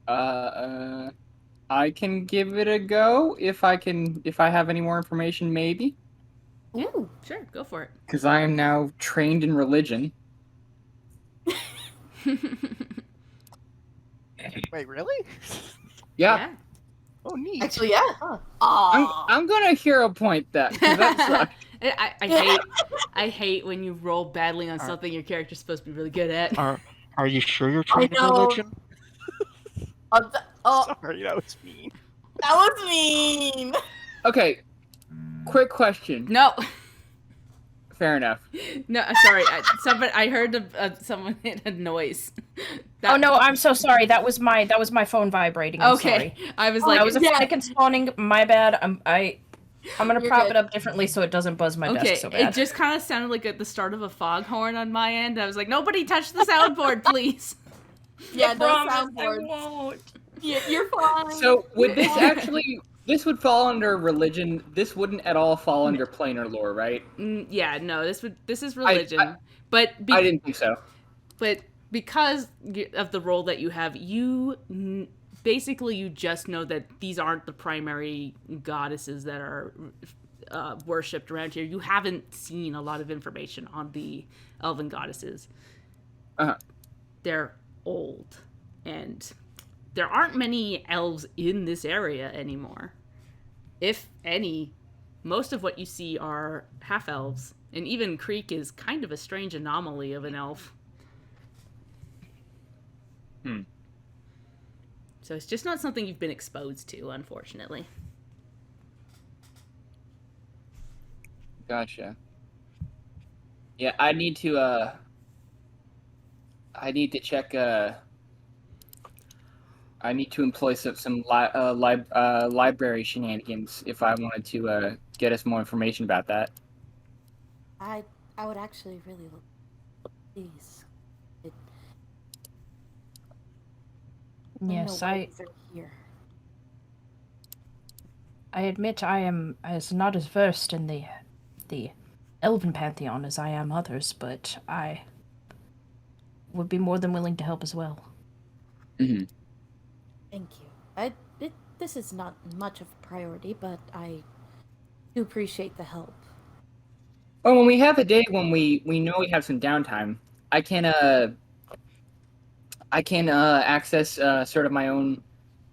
I can give it a go if I have any more information, maybe. Yeah, sure, go for it. Because I am now trained in religion. Wait, really? Yeah. Oh, neat. Actually, yeah. Huh. I'm gonna hero point that. 'Cause that sucks. I hate when you roll badly on something your character's supposed to be really good at. Are you sure you're trained in know. religion? Oh, Sorry, that was mean. that was mean. Okay. Quick question. No. Fair enough. No, sorry. I heard someone hit a noise. Oh no, I'm so sorry. That was my phone vibrating. I'm Okay, sorry. I was Oh, like, I was a yeah. Fennekin spawning. My bad. I'm gonna You're prop good. it up differently so it doesn't buzz my okay, desk so bad. it just kind of sounded like at the start of a foghorn on my end. I was like, nobody touch the soundboard, please. Yeah, no Promise, I soundboards. won't. You're fine. So would this actually? This would fall under religion. This wouldn't at all fall under planar lore, right? Yeah, no, this is religion, but I didn't think so. but because of the role that you have, basically you just know that these aren't the primary goddesses that are worshipped around here. You haven't seen a lot of information on the elven goddesses. Uh-huh. They're old, and there aren't many elves in this area anymore. If any, most of what you see are half elves, and even Creek is kind of a strange anomaly of an elf. So it's just not something you've been exposed to, unfortunately. Gotcha. Yeah, I need to check. I need to employ some library shenanigans if I wanted to get us more information about that. I would actually really look. Please. Yes, Here. I admit I am not as versed in the elven pantheon as I am others, but I would be more than willing to help as well. Mm-hmm. Thank you. This is not much of a priority, but I do appreciate the help. Well, when we have a day when we know we have some downtime, I can access sort of my own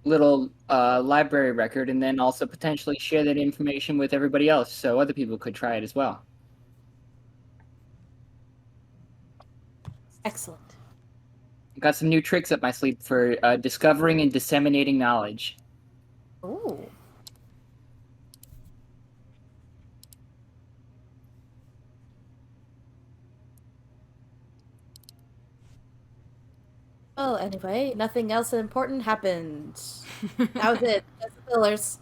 little library record, and then also potentially share that information with everybody else, so other people could try it as well. Excellent. Got some new tricks up my sleeve for discovering and disseminating knowledge. Ooh. Well, anyway, nothing else important happened. That was it. That's the pillars.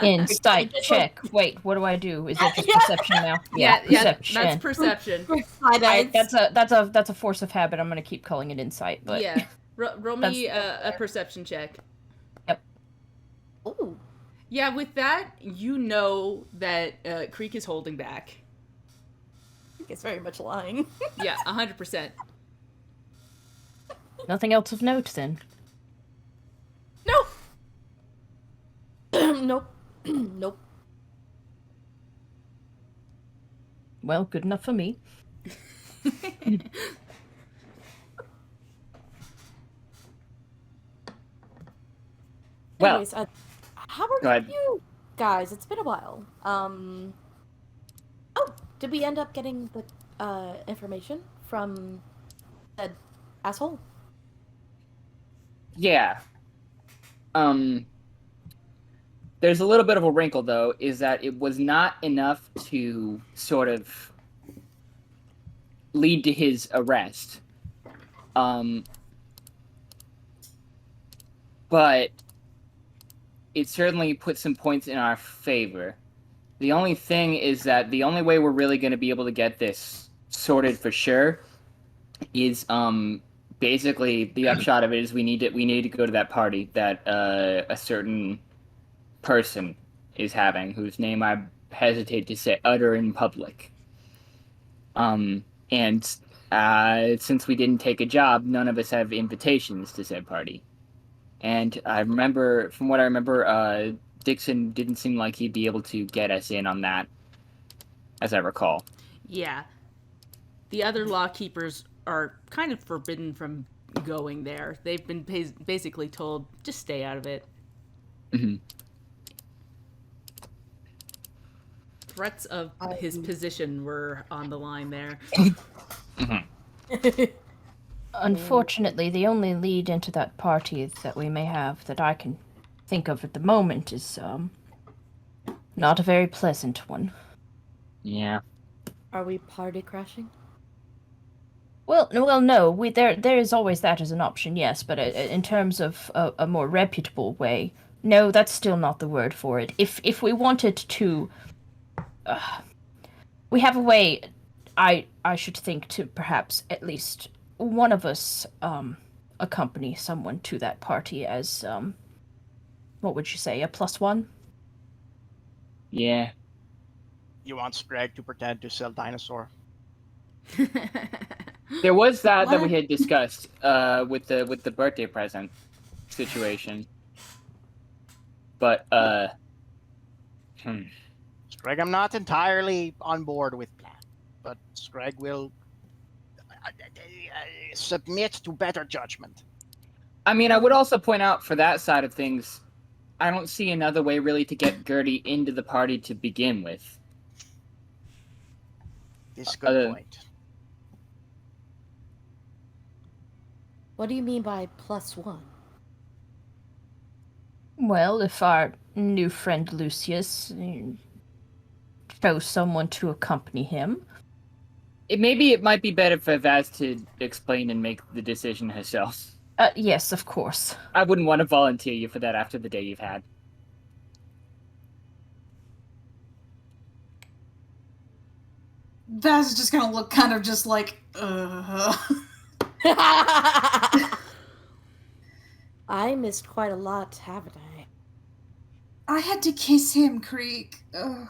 Insight check. Wait, what do I do? Is it just Yeah. perception now? Yeah, perception. that's perception. That's a force of habit. I'm gonna keep calling it insight, but Yeah, roll me a perception check. Ooh. Yeah, with that, you know that Creek is holding back. I think it's very much lying. Yeah, 100%. nothing else of note then. Nope. Nope. Nope. Well, good enough for me. Well, Anyways, how go are ahead. you guys? It's been a while. Oh, did we end up getting the information from that asshole? Yeah. There's a little bit of a wrinkle, though, is that it was not enough to sort of lead to his arrest. But it certainly put some points in our favor. The only thing is that the only way we're really going to be able to get this sorted for sure is basically the upshot of it is we need to go to that party that a certain person is having, whose name I hesitate to utter in public. And since we didn't take a job, none of us have invitations to said party. And from what I remember, Dixon didn't seem like he'd be able to get us in on that, as I recall. Yeah. The other law keepers are kind of forbidden from going there. They've been basically told, just stay out of it. Mm-hmm. Threats of his position were on the line there. Mm-hmm. Unfortunately, the only lead into that party that we may have that I can think of at the moment is not a very pleasant one. Yeah. Are we party crashing? Well, no. There is always that as an option, yes. But in terms of a more reputable way, no, that's still not the word for it. If we wanted to, we have a way. I should think to perhaps at least one of us accompany someone to that party as what would you say, a +1? Yeah. You want Skreg to pretend to sell dinosaur? There was that What? we had discussed with the birthday present situation. But Skreg, I'm not entirely on board with plan, but Skreg will submit to better judgment. I mean, I would also point out for that side of things, I don't see another way really to get Gertie into the party to begin with. This is a good point. What do you mean by +1? Well, if our new friend Lucius chose someone to accompany him. Maybe it might be better for Vaz to explain and make the decision herself. Yes, of course. I wouldn't want to volunteer you for that after the day you've had. Vaz is just gonna look kind of just like, I missed quite a lot, haven't I? I had to kiss him, Creek. Ugh.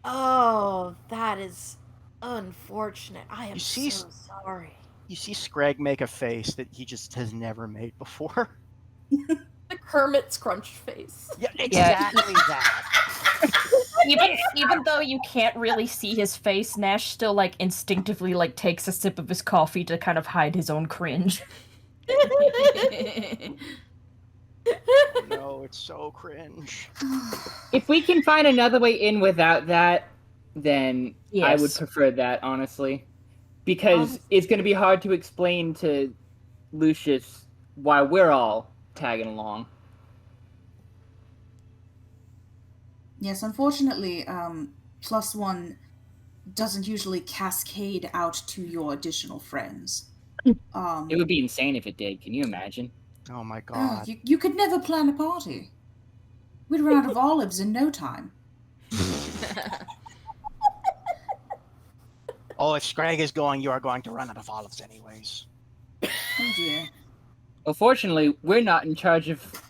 Oh, that is unfortunate. I am You see- so sorry. You see Skreg make a face that he just has never made before. The Kermit scrunched face. Yeah, exactly that. Even though you can't really see his face, Nash still like instinctively like takes a sip of his coffee to kind of hide his own cringe. No, it's so cringe. If we can find another way in without that, then I would Yes. prefer that, honestly. Because it's going to be hard to explain to Lucius why we're all tagging along. Yes, unfortunately, +1 doesn't usually cascade out to your additional friends. It would be insane if it did. Can you imagine? Oh my god. You could never plan a party. We'd run out of olives in no time. Oh, if Skreg is going, you are going to run out of olives anyways. Oh dear. Well, fortunately, we're not in charge of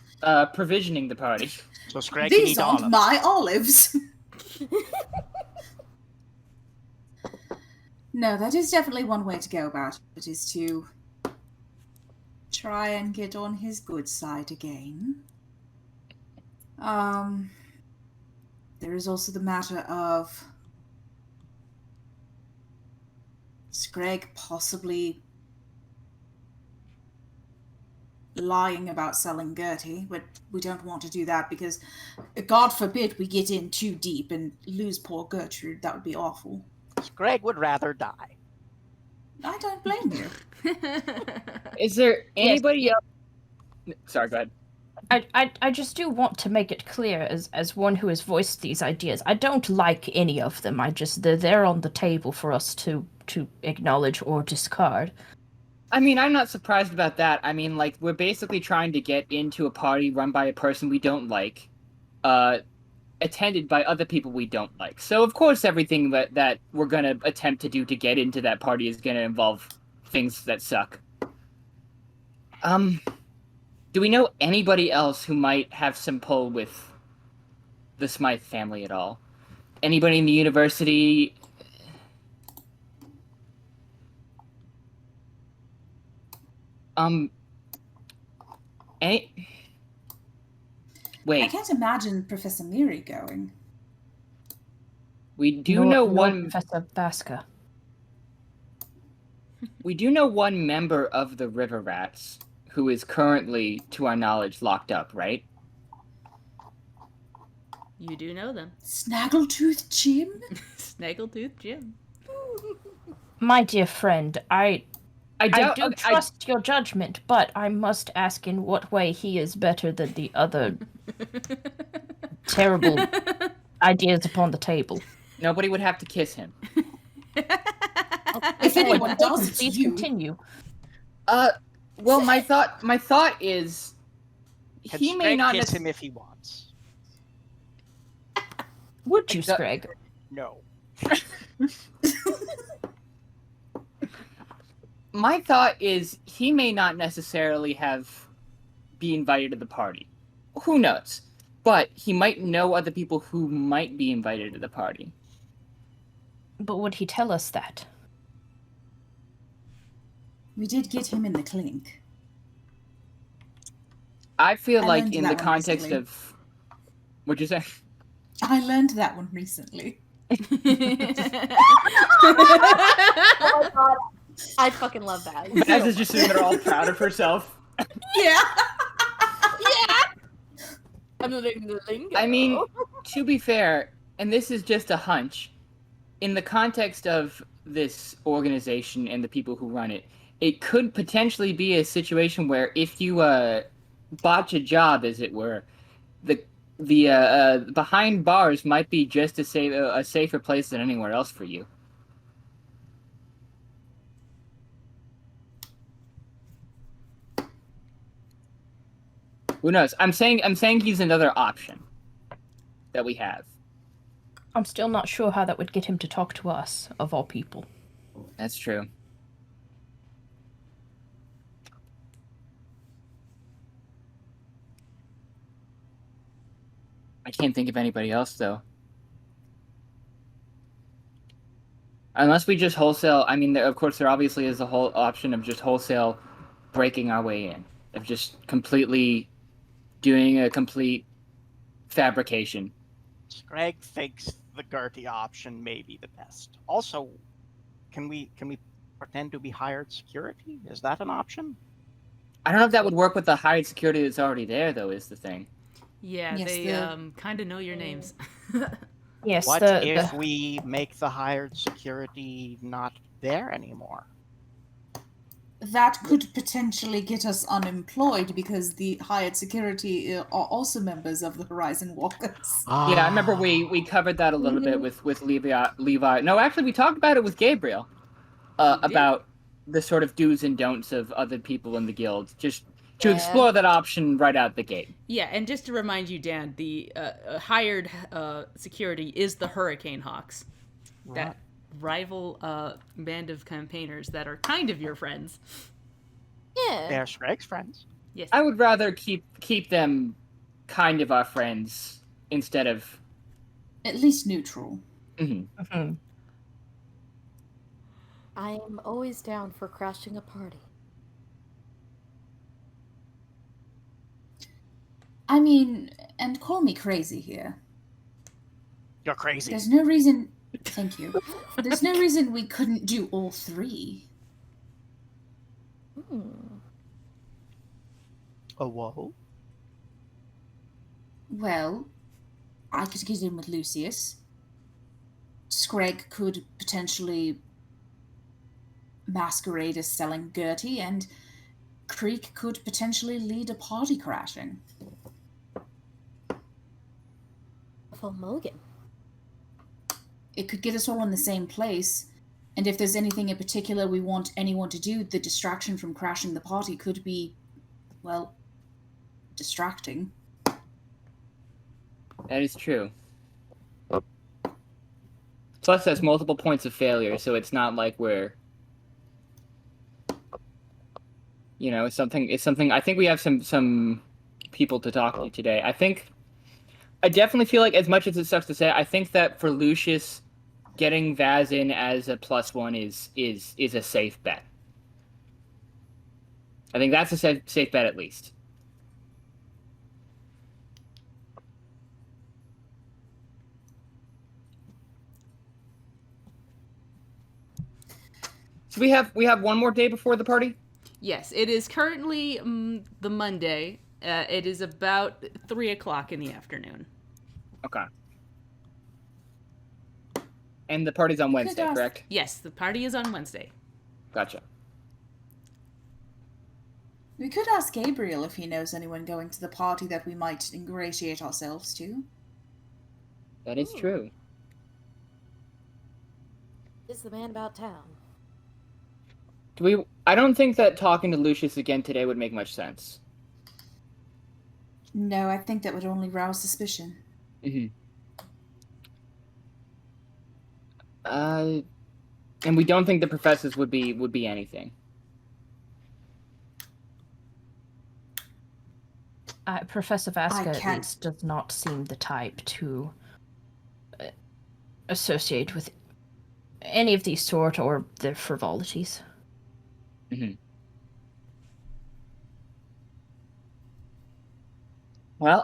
provisioning the party. So Skreg can These eat aren't olives. my olives. No, that is definitely one way to go about it, is to try and get on his good side again. There is also the matter of Skreg possibly lying about selling Gertie, but we don't want to do that because, God forbid, we get in too deep and lose poor Gertrude. That would be awful. Skreg would rather die. I don't blame you. Is there anybody else? Sorry, go ahead. I just do want to make it clear as one who has voiced these ideas. I don't like any of them. They're there on the table for us to acknowledge or discard. I mean, I'm not surprised about that. I mean, like, we're basically trying to get into a party run by a person we don't like, attended by other people we don't like. So, of course, everything that we're going to attempt to do to get into that party is going to involve things that suck. Do we know anybody else who might have some pull with the Smythe family at all? Anybody in the university? Wait. I can't imagine Professor Miri going. We do know Nor one. Professor Baska. We do know one member of the River Rats who is currently, to our knowledge, locked up, right? You do know them. Snaggletooth Jim? Snaggletooth Jim. My dear friend, I do I- trust your judgment, but I must ask in what way he is better than the other terrible ideas upon the table. Nobody would have to kiss him. If anyone does, it's Please you. continue. Well, my thought is Can he may Skreg not kiss him if he wants. Would you, The- Skreg? No. My thought is he may not necessarily be invited to the party. Who knows? But he might know other people who might be invited to the party. But would he tell us that? We did get him in the clink. I feel I like learned in that the one context recently. of... What'd you say? I learned that one recently. Oh my god. I fucking love that. Vaz is just sitting there all proud of herself. Yeah. I'm learning the lingo. I mean, to be fair, and this is just a hunch, in the context of this organization and the people who run it, it could potentially be a situation where if you botch a job, as it were, the behind bars might be just a safer place than anywhere else for you. Who knows? I'm saying he's another option that we have. I'm still not sure how that would get him to talk to us, of all people. That's true. I can't think of anybody else, though. Unless we just wholesale... I mean, of course, there obviously is a whole option of just wholesale breaking our way in. Of just completely doing a complete fabrication. Skreg thinks the Gertie option may be the best. Also, can we pretend to be hired security? Is that an option? I don't know if that would work with the hired security that's already there, though, is the thing. Yeah, Yes, they the- kind of know your names. Yes, What the if we make the hired security not there anymore? That could potentially get us unemployed because the hired security are also members of the Horizon Walkers. Yeah, I remember we covered that a little bit with Levi. No, actually, we talked about it with Gabriel. We did. About the sort of do's and don'ts of other people in the guild. Just to Yeah. explore that option right out the gate. Yeah, and just to remind you, Dan, the hired security is the Hurricane Hawks, that rival band of campaigners that are kind of your friends. Yeah. They're Skreg's friends. Yes. I would rather keep them kind of our friends instead of... At least neutral. Mhm. Mhm. I am always down for crashing a party. I mean, and call me crazy here. You're crazy. There's no reason. Thank you. There's no reason we couldn't do all three. Oh, whoa. Well, I could get in with Lucius. Skreg could potentially masquerade as selling Gertie, and Creek could potentially lead a party crashing. For Mogan. It could get us all in the same place, and if there's anything in particular we want anyone to do, the distraction from crashing the party could be, well, distracting. That is true. Plus, there's multiple points of failure, so it's not like we're... You know, it's something... I think we have some people to talk to today. I definitely feel like, as much as it sucks to say, I think that for Lucius, getting Vaz in as a +1 is a safe bet. I think that's a safe bet, at least. So we have one more day before the party? Yes, it is currently the Monday. It is about 3 o'clock in the afternoon. Okay. And the party's on Wednesday, ask- correct? Yes, the party is on Wednesday. Gotcha. We could ask Gabriel if he knows anyone going to the party that we might ingratiate ourselves to. That is true. Is the man about town? I don't think that talking to Lucius again today would make much sense. No, I think that would only rouse suspicion. Mm-hmm. And we don't think the professors would be anything. Professor Vasca at can't- least does not seem the type to associate with any of these sort or their frivolities. Mm-hmm. Well,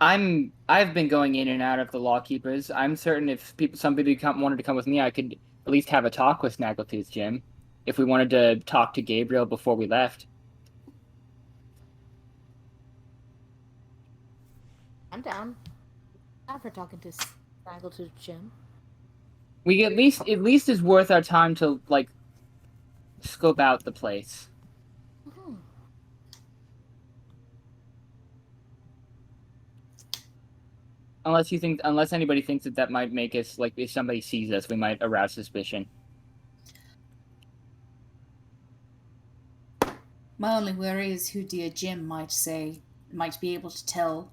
I've been going in and out of the Lawkeepers. I'm certain if somebody wanted to come with me, I could at least have a talk with Snaggletooth Jim. If we wanted to talk to Gabriel before we left. I'm down. Down for talking to Snaggletooth Jim. We at least is worth our time to like scope out the place. Mhm. Unless anybody thinks that might make us, like, if somebody sees us, we might arouse suspicion. My only worry is who dear Jim might be able to tell.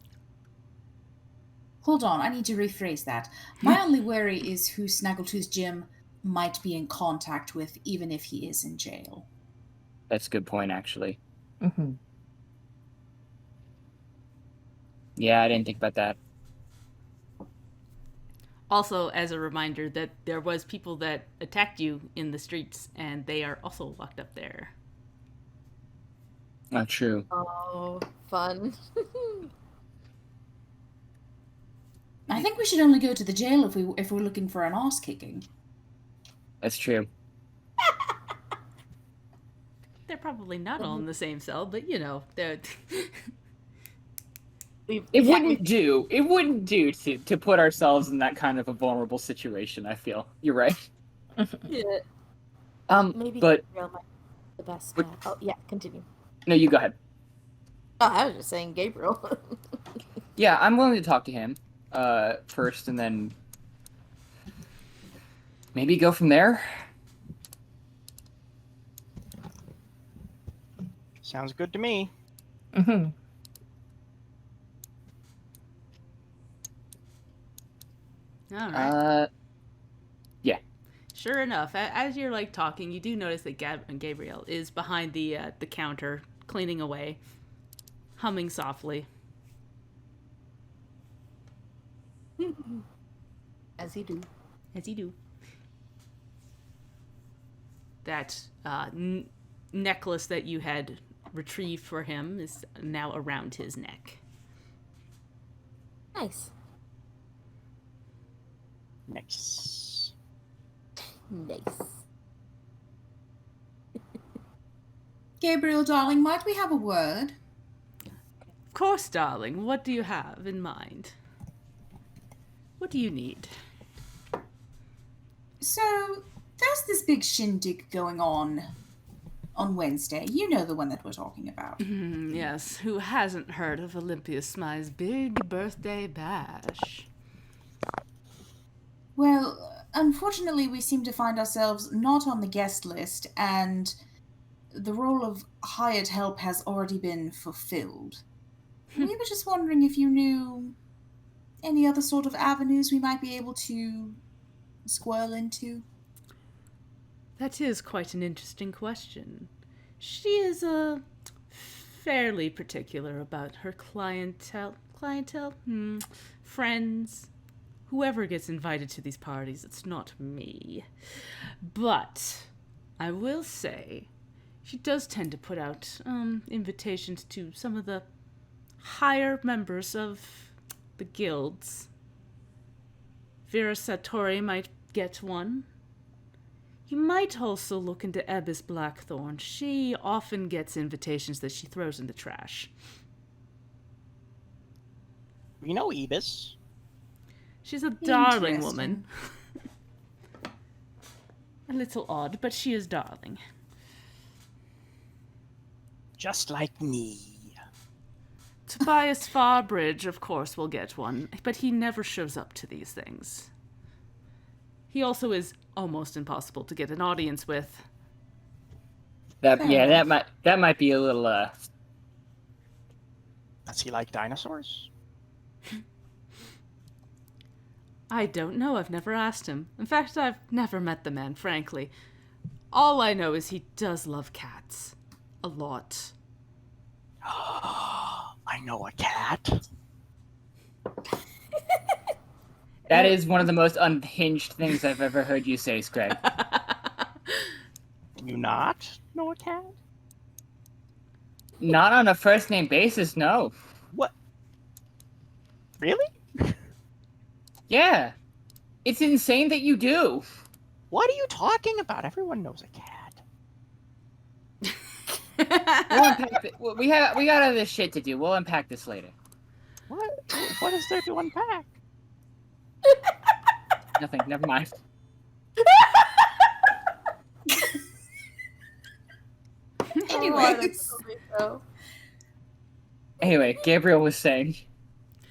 Hold on, I need to rephrase that. My only worry is who Snaggletooth Jim might be in contact with, even if he is in jail. That's a good point, actually. Mm-hmm. Yeah, I didn't think about that. Also, as a reminder that there was people that attacked you in the streets, and they are also locked up there. Not true. Oh, fun. I think we should only go to the jail if we're looking for an arse kicking. That's true. They're probably not all in the same cell, but you know, they're... It wouldn't do to put ourselves in that kind of a vulnerable situation, I feel. You're right. Yeah. Maybe but Gabriel might be the best. but- Oh, yeah, continue. no, you go ahead. Oh, I was just saying Gabriel. Yeah, I'm willing to talk to him first, and then maybe go from there. Sounds good to me. Mm-hmm. All right. Yeah. Sure enough, as you're like talking, you do notice that Gabriel is behind the counter, cleaning away, humming softly. As you do. As you do. That necklace that you had retrieved for him is now around his neck. Nice. Nice. Nice. Gabriel, darling, might we have a word? Of course, darling. What do you have in mind? What do you need? So, there's this big shindig going on Wednesday. You know the one that we're talking about. Yes, who hasn't heard of Olympia Smythe's big birthday bash? Well, unfortunately, we seem to find ourselves not on the guest list, and the role of hired help has already been fulfilled. We were just wondering if you knew any other sort of avenues we might be able to squirrel into. That is quite an interesting question. She is fairly particular about her clientele, friends, whoever gets invited to these parties. It's not me. But I will say she does tend to put out invitations to some of the higher members of the guilds. Vera Satori might get one. You might also look into Ebis Blackthorn. She often gets invitations that she throws in the trash. We know Ebis. She's a darling Interesting. woman. A little odd, but she is darling. Just like me. Tobias Farbridge, of course, will get one, but he never shows up to these things. He also is almost impossible to get an audience with. That Fair yeah, enough. that might be a little Does he like dinosaurs? I don't know. I've never asked him. In fact, I've never met the man, frankly. All I know is he does love cats. A lot. I know a cat. That is one of the most unhinged things I've ever heard you say, Skreg. Do you not know a cat? Not on a first name basis, no. What? Really? Yeah. It's insane that you do. What are you talking about? Everyone knows a cat. We'll unpack it. We got other shit to do. We'll unpack this later. What? What is there to unpack? Nothing. Never mind. Anyways. Anyway, Gabriel was saying.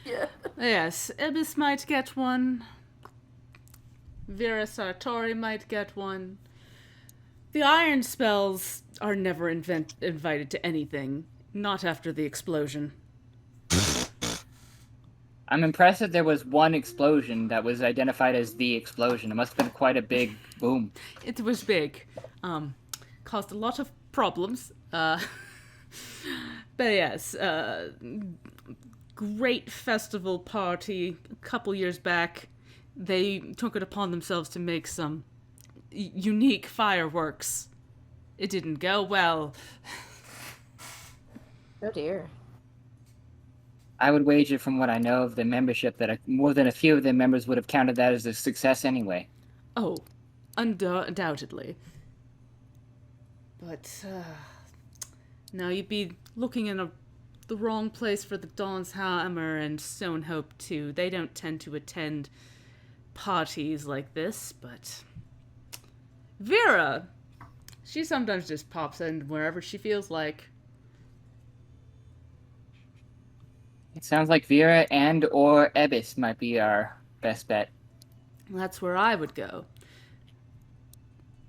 Yeah. Yes, Ibis might get one. Vera Sartori might get one. The iron spells are never invited to anything. Not after the explosion. I'm impressed that there was one explosion that was identified as the explosion. It must have been quite a big boom. It was big. Caused a lot of problems. But yes, great festival party a couple years back. They took it upon themselves to make some unique fireworks. It didn't go well. Oh dear. I would wager, from what I know of the membership, that more than a few of their members would have counted that as a success anyway. Oh, undoubtedly. But now you'd be looking in the wrong place for the Dawn's Hammer and Stone Hope too. They don't tend to attend parties like this, but Vera, she sometimes just pops in wherever she feels like. It sounds like Vera and or Ebis might be our best bet. That's where I would go.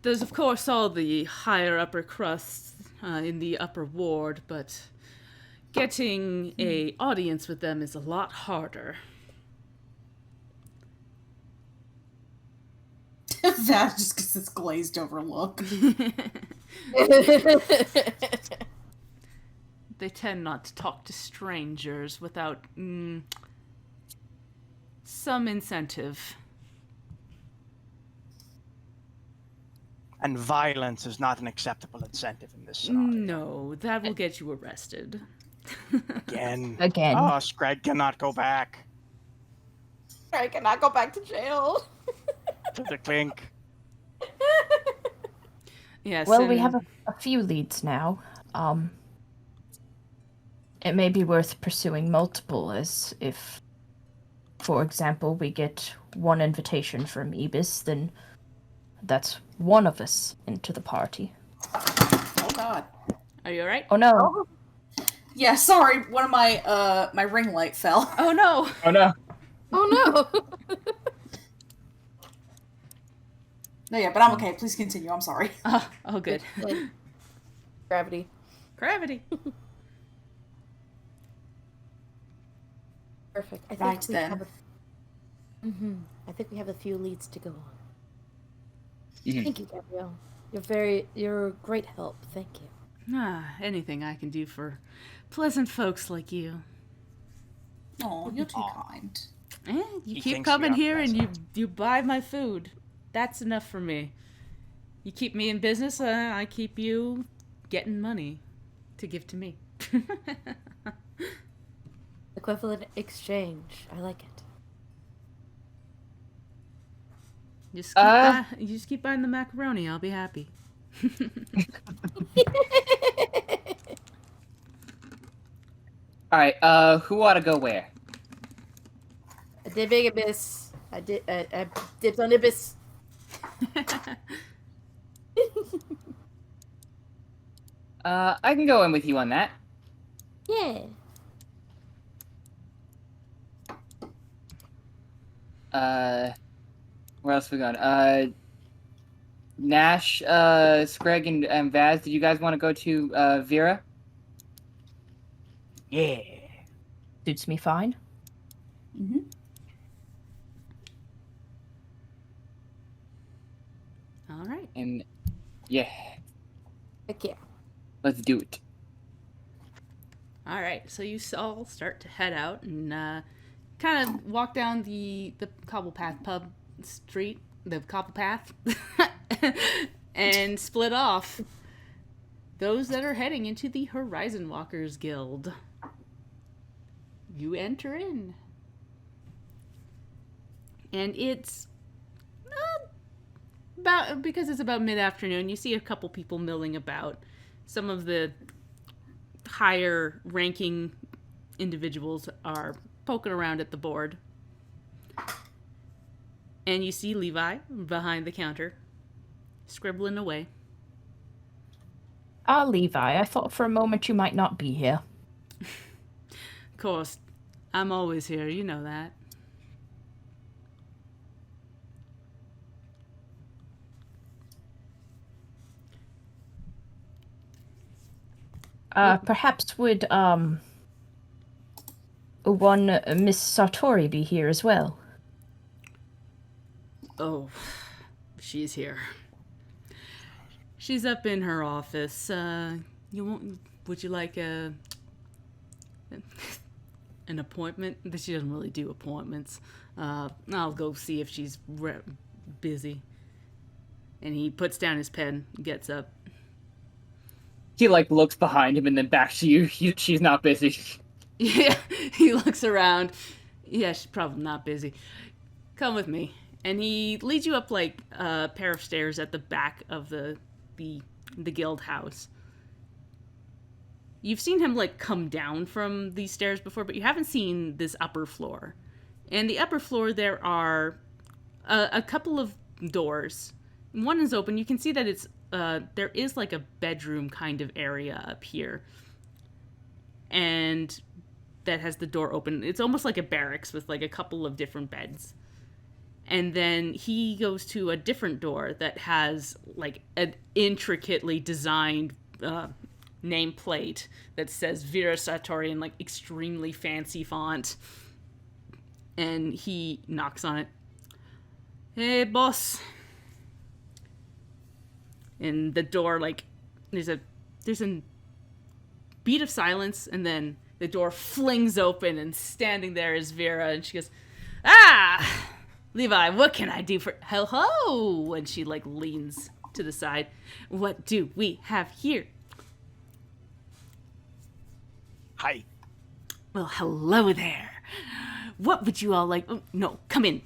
There's, of course, all the higher upper crusts in the upper ward, but getting an audience with them is a lot harder. That just gets this glazed over look. They tend not to talk to strangers without some incentive. And violence is not an acceptable incentive in this scenario. No, that will get you arrested. Again. Again. Oh, Skreg cannot go back I cannot go back to jail. to the clink. Yes. Well, we and- have a few leads now. It may be worth pursuing multiple, as if, for example, we get one invitation from Ibis, then that's one of us into the party. Oh god. Are you alright? Oh no! Yeah, sorry, one of my my ring light fell. Oh no! Oh no! Oh no. No, yeah, but I'm okay. Please continue. I'm sorry. Oh, good. Gravity. Gravity. Perfect. I think Right we then. have I think we have a few leads to go on. Mhm. Thank you, Gabrielle. You're a great help. Thank you. Anything I can do for pleasant folks like you. Oh, you're too kind. You He keep thinks coming we are here and pleasant. you buy my food. That's enough for me. You keep me in business, I keep you getting money to give to me. Equivalent exchange. I like it. You just keep buying the macaroni, I'll be happy. Alright, who ought to go where? I did big Ibis. I dipped on Ibis. I can go in with you on that. Yeah. Where else we got? Nash, Skreg, and Vaz, did you guys want to go to Vera? Yeah. Suits me fine. Mm-hmm. All right. And yeah, Heck yeah. let's do it. All right. So you all start to head out and kind of walk down the cobble path pub street, the cobble path, and split off. Those that are heading into the Horizon Walkers Guild. You enter in. And it's because it's about mid-afternoon, you see a couple people milling about. Some of the higher ranking individuals are poking around at the board. And you see Levi behind the counter, scribbling away. Ah, Levi, I thought for a moment you might not be here. Of course, I'm always here, you know that. Perhaps would, one Miss Sartori be here as well? Oh, she's here. She's up in her office. Would you like an appointment? She doesn't really do appointments. I'll go see if she's busy. And he puts down his pen, gets up. He looks behind him and then back to you. She's not busy. Yeah, he looks around. Yeah, she's probably not busy. Come with me. And he leads you up a pair of stairs at the back of the guild house. You've seen him come down from these stairs before, but you haven't seen this upper floor. And the upper floor, there are a couple of doors. One is open. You can see that it's there is a bedroom kind of area up here, and that has the door open. It's almost like a barracks with a couple of different beds. And then he goes to a different door that has an intricately designed nameplate that says Vera Sartori in extremely fancy font. And he knocks on it. Hey, boss. And the door, there's a beat of silence, and then the door flings open, and standing there is Vera, and she goes, "Ah, Levi, what can I do for..." "Hello!" And she, leans to the side. "What do we have here?" Hi. "Well, hello there. What would you all like..." "Oh, no, come in.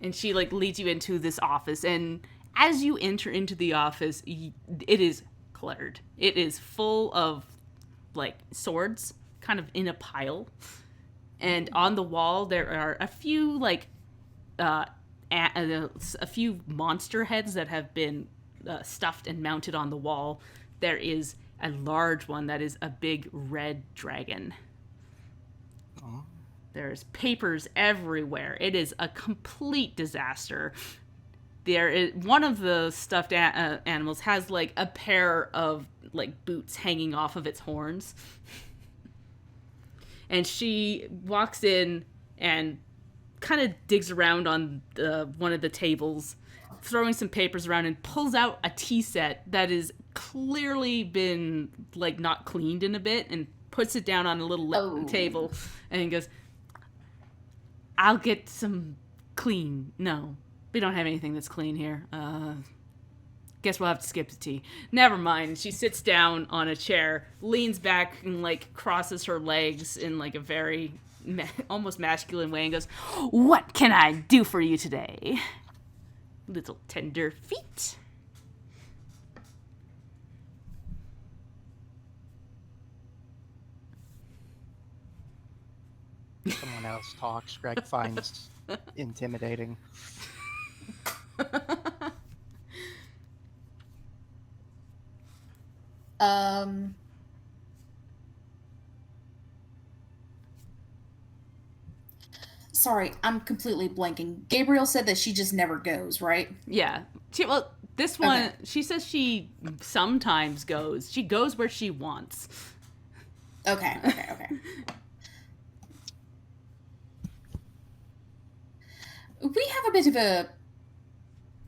And she, leads you into this office, and as you enter into the office, it is cluttered. It is full of, swords, kind of in a pile. And on the wall, there are a few, a few monster heads that have been stuffed and mounted on the wall. There is a large one that is a big red dragon. Oh. There's papers everywhere. It is a complete disaster. One of the stuffed animals has a pair of boots hanging off of its horns. And she walks in and kind of digs around on one of the tables, throwing some papers around, and pulls out a tea set that is clearly been not cleaned in a bit, and puts it down on a little table, and goes, "I'll get some clean." "No, we don't have anything that's clean here. Guess we'll have to skip the tea." "Never mind." She sits down on a chair, leans back, and crosses her legs in a very almost masculine way, and goes, "What can I do for you today, little tender feet?" Someone else talks. Greg finds intimidating. sorry, I'm completely blanking. Gabriel said that she just never goes, right? Yeah. This one, Okay. she says she sometimes goes. She goes where she wants. Okay. We have a bit of a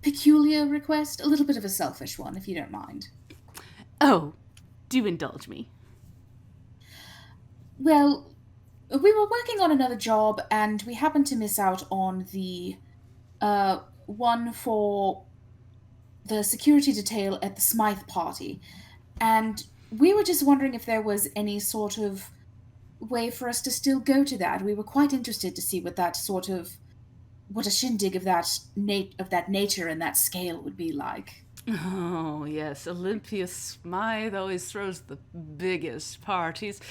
peculiar request, a little bit of a selfish one, if you don't mind. Oh, do indulge me. Well, we were working on another job, and we happened to miss out on the one for the security detail at the Smythe party. And we were just wondering if there was any sort of way for us to still go to that. We were quite interested to see what a shindig of that nature and that scale would be like. Oh, yes. Olympia Smythe always throws the biggest parties.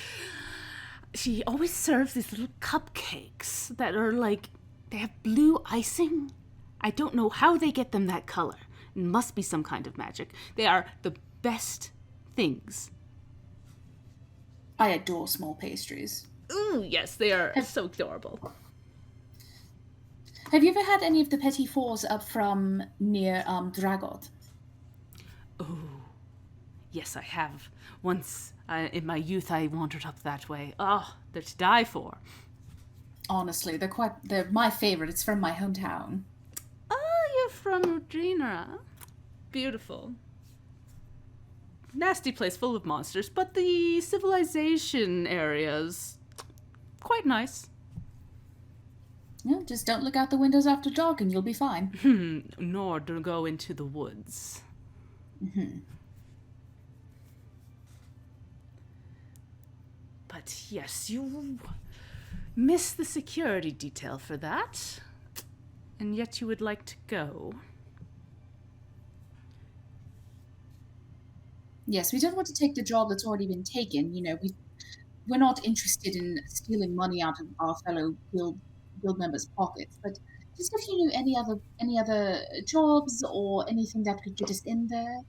She always serves these little cupcakes that are like, they have blue icing. I don't know how they get them that color. It must be some kind of magic. They are the best things. I adore small pastries. Ooh, yes, they are so adorable. Have you ever had any of the petit fours up from near Dragot? Oh, yes, I have. Once in my youth, I wandered up that way. Oh, they're to die for. Honestly, they're my favorite. It's from my hometown. Oh, you're from Regina. Beautiful. Nasty place full of monsters, but the civilization area's quite nice. Yeah, just don't look out the windows after dark and you'll be fine. Nor to go into the woods. But yes, you miss the security detail for that, and yet you would like to go. Yes, we don't want to take the job that's already been taken. We're not interested in stealing money out of our fellow guild members' pockets. But just if you knew any other jobs or anything that could get us in there.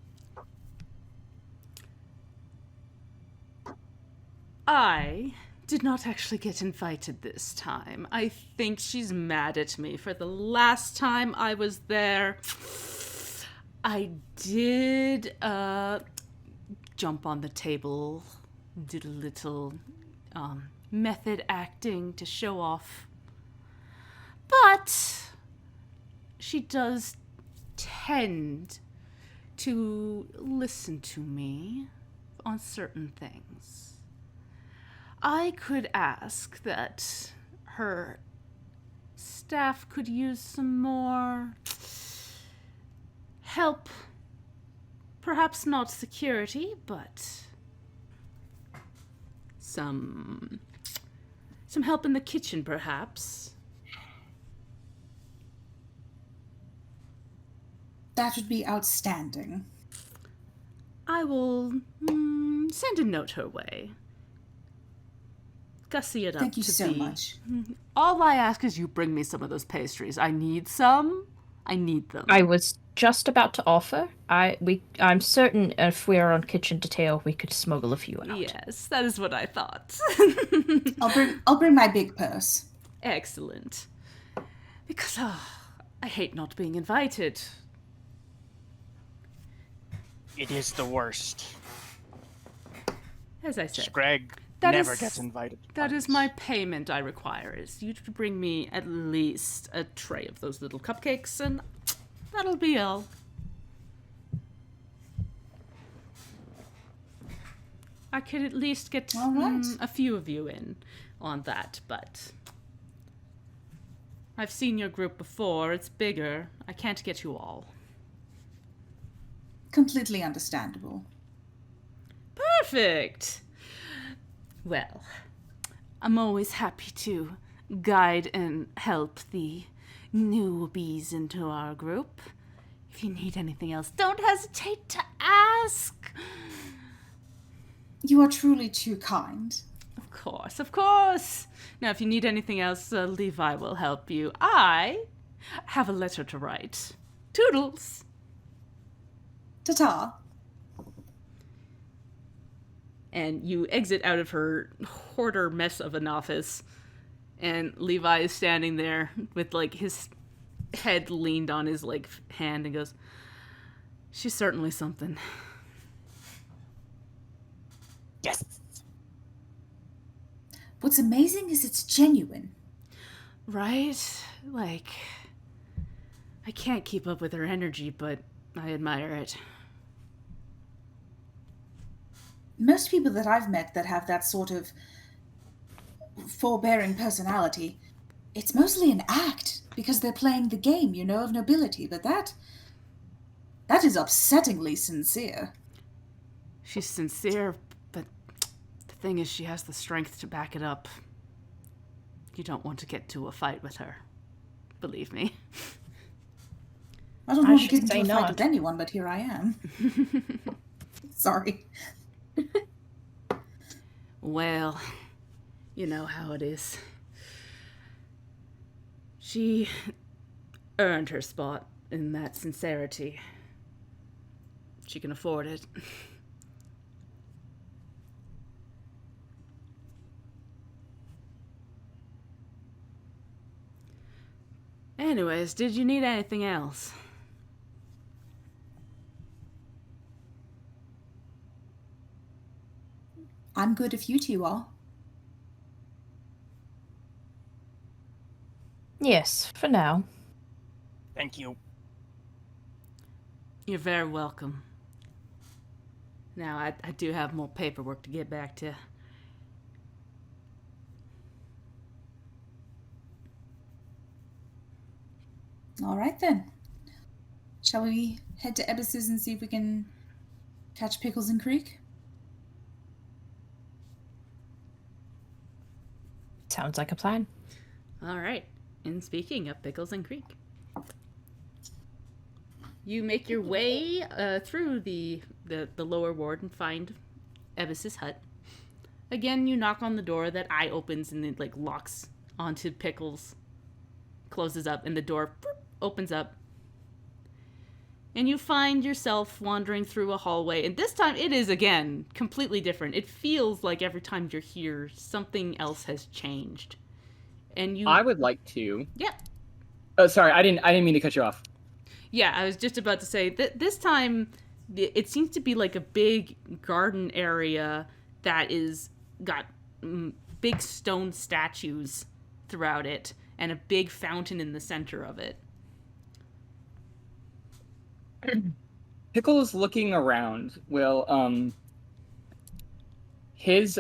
I did not actually get invited this time. I think she's mad at me for the last time I was there. I did jump on the table, did a little method acting to show off. But she does tend to listen to me on certain things. I could ask that her staff could use some more help. Perhaps not security, but some help in the kitchen, perhaps. That would be outstanding. I will send a note her way. Gussy it up. Thank you so much. All I ask is you bring me some of those pastries. I need some. I need them. I was just about to offer. I'm certain if we are on kitchen detail, we could smuggle a few out. Yes, that is what I thought. I'll bring my big purse. Excellent. Because I hate not being invited. It is the worst. As I said, Skreg that never is- gets invited. to that is parties. my payment I require, is you to bring me at least a tray of those little cupcakes, and that'll be all. I could at least get All right. a few of you in on that, but I've seen your group before. It's bigger. I can't get you all. Completely understandable. Perfect. Well, I'm always happy to guide and help the newbies into our group. If you need anything else, don't hesitate to ask. You are truly too kind. Of course, of course. Now, if you need anything else, Levi will help you. I have a letter to write. Toodles. Ta-ta. And you exit out of her hoarder mess of an office And Levi is standing there with like his head leaned on his like hand and goes, "She's certainly something." Yes. What's amazing is it's genuine. Right? Like, I can't keep up with her energy, but I admire it. Most people that I've met that have that sort of forbearing personality, it's mostly an act because they're playing the game, you know, of nobility. But that is upsettingly sincere. She's sincere, but the thing is, she has the strength to back it up. You don't want to get to a fight with her. Believe me. I don't I want to should get into say a fight not. with anyone, but here I am. Sorry. Well, you know how it is. She earned her spot in that sincerity. She can afford it. Anyways, did you need anything else? I'm good if you two are. Yes, for now. Thank you. You're very welcome. Now, I do have more paperwork to get back to. All right then. Shall we head to Ebbis's and see if we can catch Pickles in Creek? Sounds like a plan. All right. And speaking of Pickles and Creek, you make your way through the lower ward and find Evis's hut. Again, you knock on the door. That eye opens and it like locks onto Pickles, closes up, and the door opens up. And you find yourself wandering through a hallway. And this time it is, again, completely different. It feels like every time you're here, something else has changed. And you... I would like to. Yeah. Oh, sorry, I didn't mean to cut you off. Yeah, I was just about to say that this time it seems to be like a big garden area that is got big stone statues throughout it and a big fountain in the center of it. Pickles looking around will his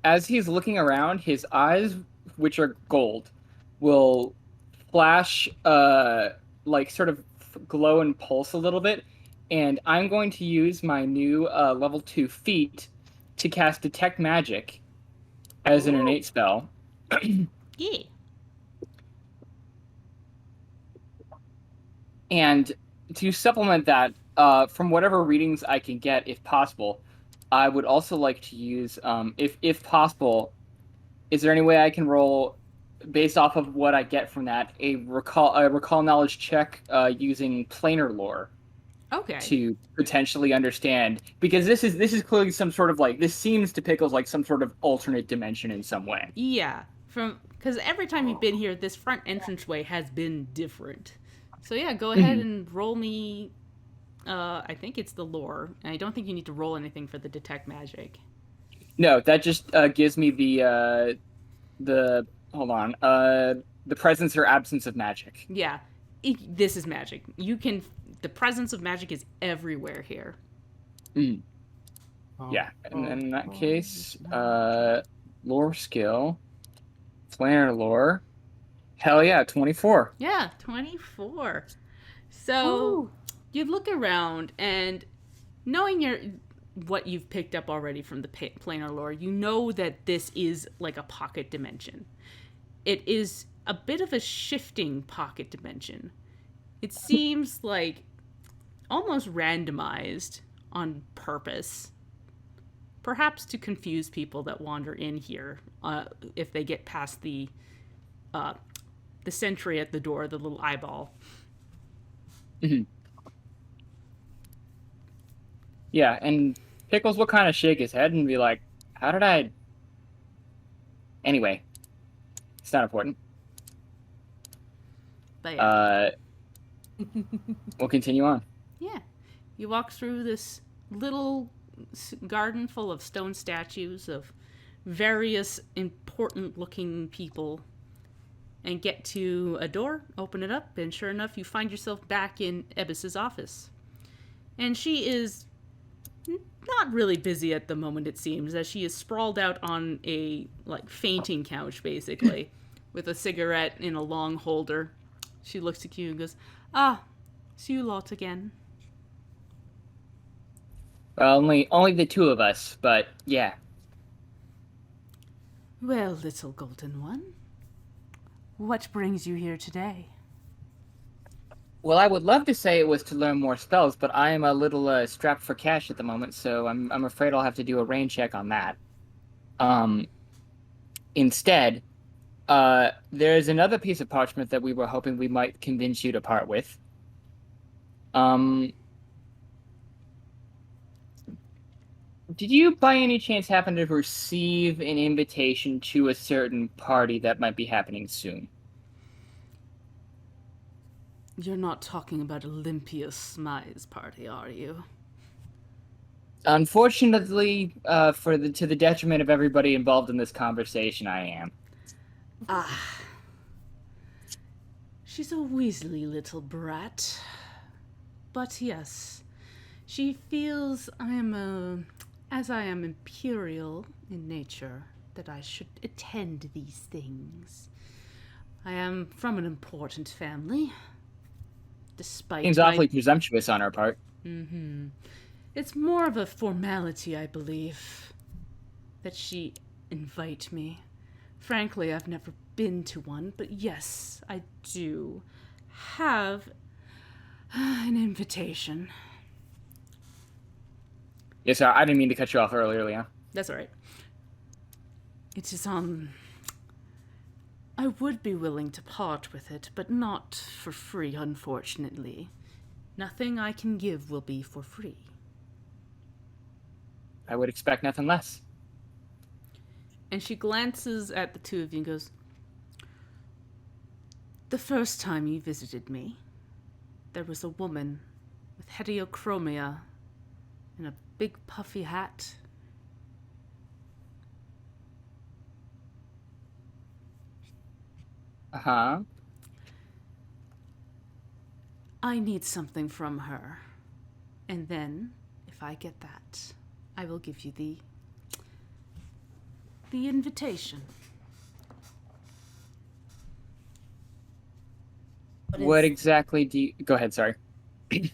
as he's looking around, his eyes, which are gold, will flash like sort of glow and pulse a little bit, and I'm going to use my new level 2 feat to cast Detect Magic as an innate spell. Yeah. And to supplement that, from whatever readings I can get, if possible, I would also like to use, if possible, is there any way I can roll, based off of what I get from that, a recall knowledge check using planar lore? Okay. To potentially understand, because this is clearly some sort of like, this seems to Pickles like some sort of alternate dimension in some way. Yeah, because every time you've been here, this front entranceway has been different. So yeah, go ahead and roll me. I think it's the lore. I don't think you need to roll anything for the detect magic. No, that just gives me the hold on, the presence or absence of magic. Yeah, this is magic. The presence of magic is everywhere here. Yeah, and in that case, lore skill, planar lore. Hell yeah, 24. Yeah, 24. So you look around, and knowing what you've picked up already from the planar lore, you know that this is like a pocket dimension. It is a bit of a shifting pocket dimension. It seems like almost randomized on purpose, perhaps to confuse people that wander in here if they get past the sentry at the door, the little eyeball. Yeah, and Pickles will kind of shake his head and be like, how did I Anyway, it's not important. But yeah. We'll continue on. Yeah. You walk through this little garden full of stone statues of various important looking people and get to a door, open it up, and sure enough, you find yourself back in Ebis's office. And she is not really busy at the moment, it seems, as she is sprawled out on a, like, fainting couch, basically, with a cigarette in a long holder. She looks at you and goes, "Ah, it's you lot again." Well, only the two of us, but yeah. Well, little golden one, what brings you here today? Well, I would love to say it was to learn more spells, but I am a little strapped for cash at the moment, so I'm afraid I'll have to do a rain check on that. Instead, there's another piece of parchment that we were hoping we might convince you to part with. Did you by any chance happen to receive an invitation to a certain party that might be happening soon? You're not talking about Olympia Smythe's party, are you? Unfortunately, to the detriment of everybody involved in this conversation, I am. Ah. She's a weaselly little brat. But yes, she feels as I am imperial in nature, that I should attend these things. I am from an important family. Despite Seems awfully presumptuous on our part. Mm-hmm. It's more of a formality, I believe, that she invite me. Frankly, I've never been to one, but yes, I do have an invitation. Yes, sir. I didn't mean to cut you off earlier, Leon. That's all right. It is I would be willing to part with it, but not for free, unfortunately. Nothing I can give will be for free. I would expect nothing less. And she glances at the two of you and goes, "The first time you visited me, there was a woman with heterochromia and a big puffy hat." Uh-huh. "I need something from her. And then, if I get that, I will give you the invitation." What exactly do you... Go ahead, sorry.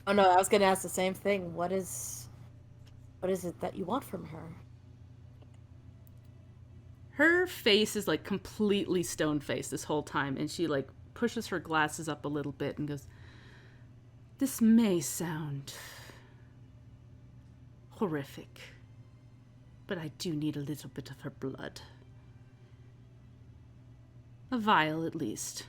Oh no, I was gonna ask the same thing. What is it that you want from her? Her face is like completely stone-faced this whole time, and she like pushes her glasses up a little bit and goes, "This may sound horrific, but I do need a little bit of her blood. A vial, at least."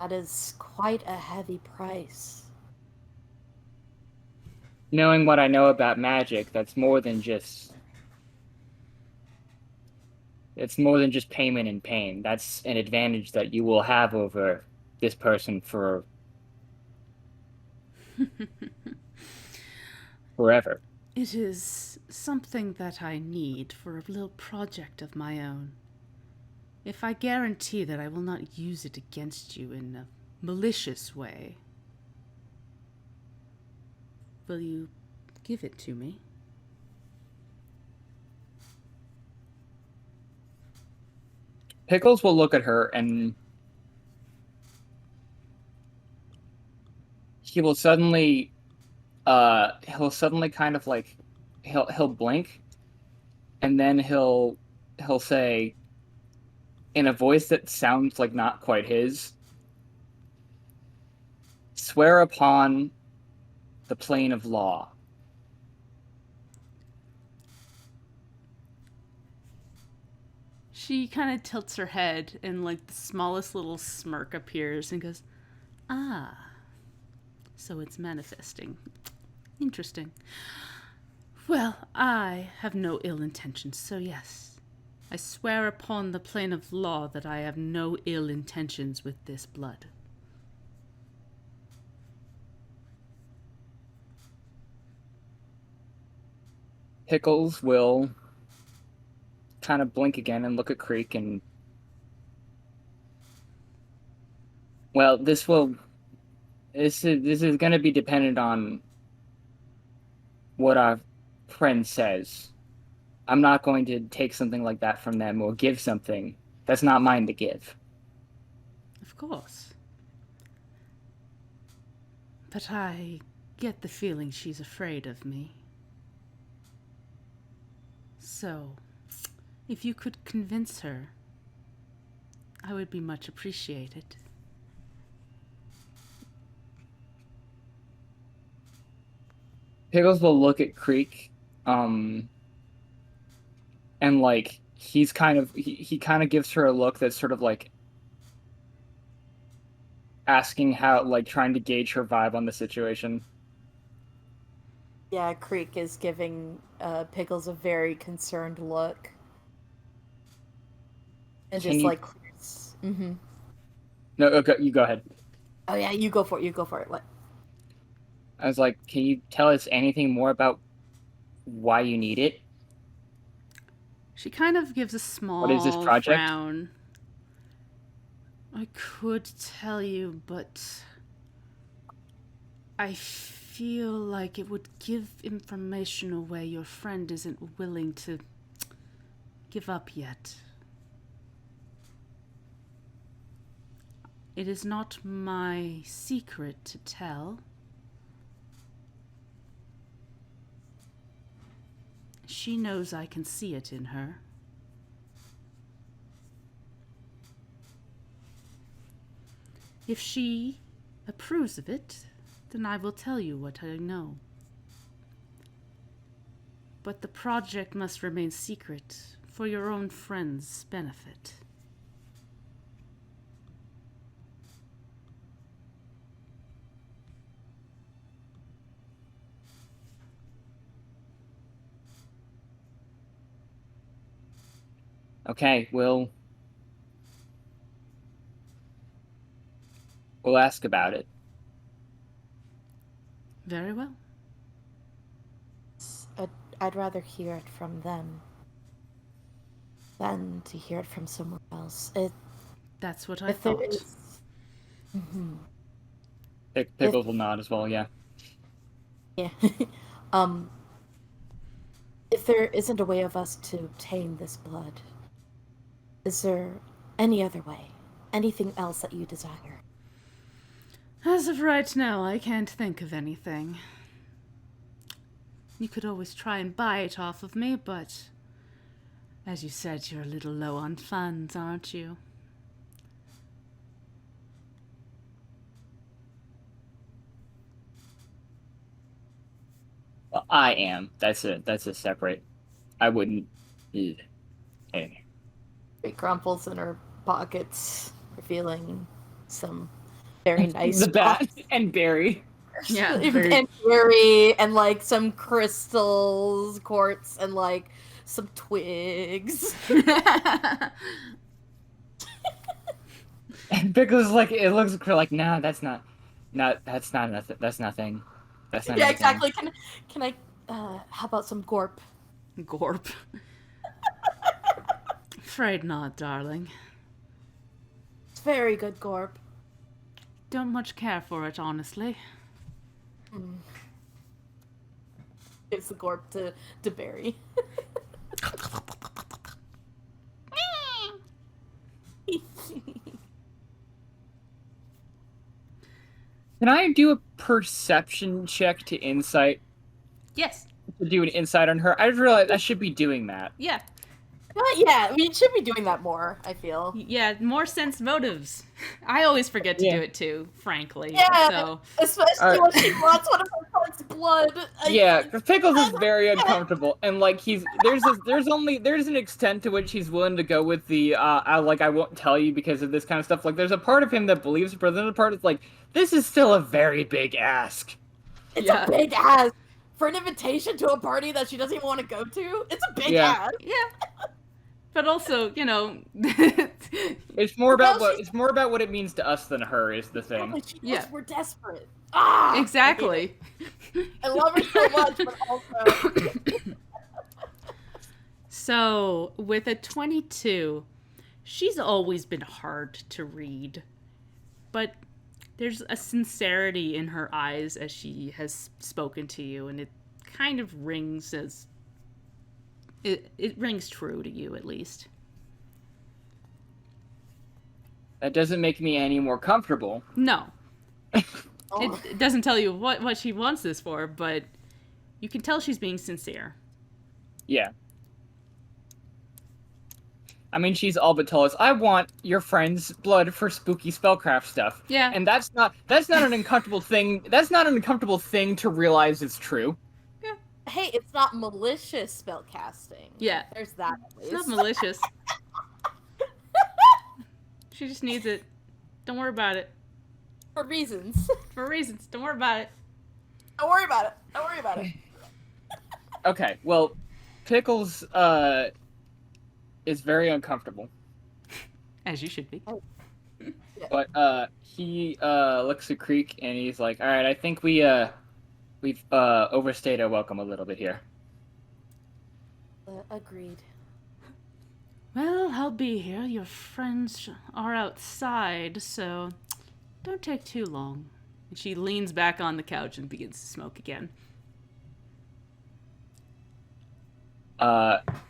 That is quite a heavy price. Knowing what I know about magic, that's more than just... It's more than just payment and pain. That's an advantage that you will have over this person for... forever. It is something that I need for a little project of my own. If I guarantee that I will not use it against you in a malicious way, will you give it to me? Pickles will look at her and he'll suddenly kind of like he'll blink, and then he'll say in a voice that sounds like not quite his, "Swear upon the plane of law." She kind of tilts her head, and like the smallest little smirk appears and goes, "Ah, so it's manifesting. Interesting. Well, I have no ill intentions, so yes. I swear upon the plane of law that I have no ill intentions with this blood. Pickles will kind of blink again and look at Creek and... Well, this is going to be dependent on what our friend says. I'm not going to take something like that from them or give something that's not mine to give. Of course. But I get the feeling she's afraid of me. So, if you could convince her, I would be much appreciated. Pickles will look at Creek, and like he kind of gives her a look that's sort of like asking how, like trying to gauge her vibe on the situation. Yeah, Creek is giving Pickles a very concerned look. And Can just you- like... Mm-hmm. No, okay, you go ahead. Oh yeah, you go for it, What? I was like, can you tell us anything more about why you need it? She kind of gives a small What is this project? frown. I could tell you, but I feel like it would give information away your friend isn't willing to give up yet. It is not my secret to tell. She knows I can see it in her. If she approves of it, then I will tell you what I know. But the project must remain secret for your own friend's benefit. Okay, we'll ask about it. Very well. I'd rather hear it from them than to hear it from somewhere else. That's what I If there thought. is... Mm-hmm. Pickles will nod as well, yeah. Yeah. If there isn't a way of us to obtain this blood, is there any other way? Anything else that you desire? As of right now, I can't think of anything. You could always try and buy it off of me, but as you said, you're a little low on funds, aren't you? Well, I am. That's a separate. I wouldn't. Anyway. It crumples in her pockets, revealing some very nice The bat and Barry. Yeah, and very- berry and like some crystals, quartz, and like some twigs. And Pickles like it looks like nah, that's not nothing. That's nothing. That's not Yeah, anything. exactly. Can I? How about some gorp? Gorp. Afraid not, darling. It's very good gorp. Don't much care for it, honestly. Gives the gorp to Barry. Can I do a perception check to insight? Yes. To do an insight on her? I just realized I should be doing that. Yeah. Yeah, we should be doing that more, I feel. Yeah, more sense motives. I always forget to Yeah. do it too, frankly. Yeah. So Especially when she wants one of her friend's blood. Yeah, 'cause Pickles is very uncomfortable, and like there's an extent to which he's willing to go with the I won't tell you because of this kind of stuff. Like there's a part of him that believes, but then a part is like this is still a very big ask. It's Yeah. a big ass. for an invitation to a party that she doesn't even want to go to. It's a big Yeah. ask. Yeah. But also, you know, It's more about Well, what it means to us than her is the thing. But she knows Yeah. we're desperate. Ah, exactly. I love her so much, but also So, with a 22, she's always been hard to read. But there's a sincerity in her eyes as she has spoken to you, and it kind of rings as... It rings true to you, at least. That doesn't make me any more comfortable. No. Oh. It doesn't tell you what she wants this for, but you can tell she's being sincere. Yeah. I mean, she's all but told us, I want your friend's blood for spooky spellcraft stuff. Yeah. And that's not an uncomfortable thing. That's not an uncomfortable thing to realize is true. Hey, it's not malicious spellcasting. Yeah. There's that. At It's least. not malicious. She just needs it. Don't worry about it. For reasons. For reasons. Don't worry about it. Don't worry about it. Don't worry about it. Okay, well, Pickles is very uncomfortable. As you should be. But he looks at Creek and he's like, all right, I think we've overstayed our welcome a little bit here. Agreed. Well, I'll be here. Your friends are outside, so don't take too long. And she leans back on the couch and begins to smoke again.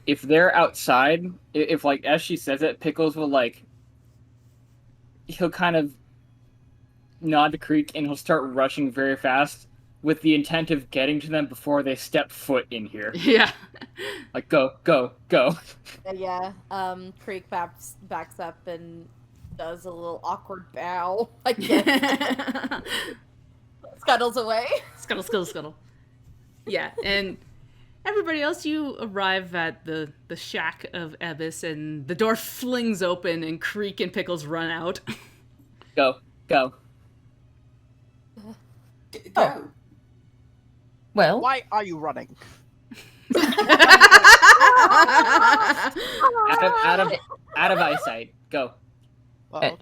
If they're outside, if like as she says it, Pickles will he'll kind of nod to Creek and he'll start rushing very fast with the intent of getting to them before they step foot in here. Yeah. Like go. Yeah. Creek backs up and does a little awkward bow. I guess. Scuttles away. Scuttle, scuttle, scuttle. Yeah, and everybody else, you arrive at the shack of Ebbis, and the door flings open, and Creek and Pickles run out. Go. Go. Well, Why are you running? out of eyesight. Go. Well,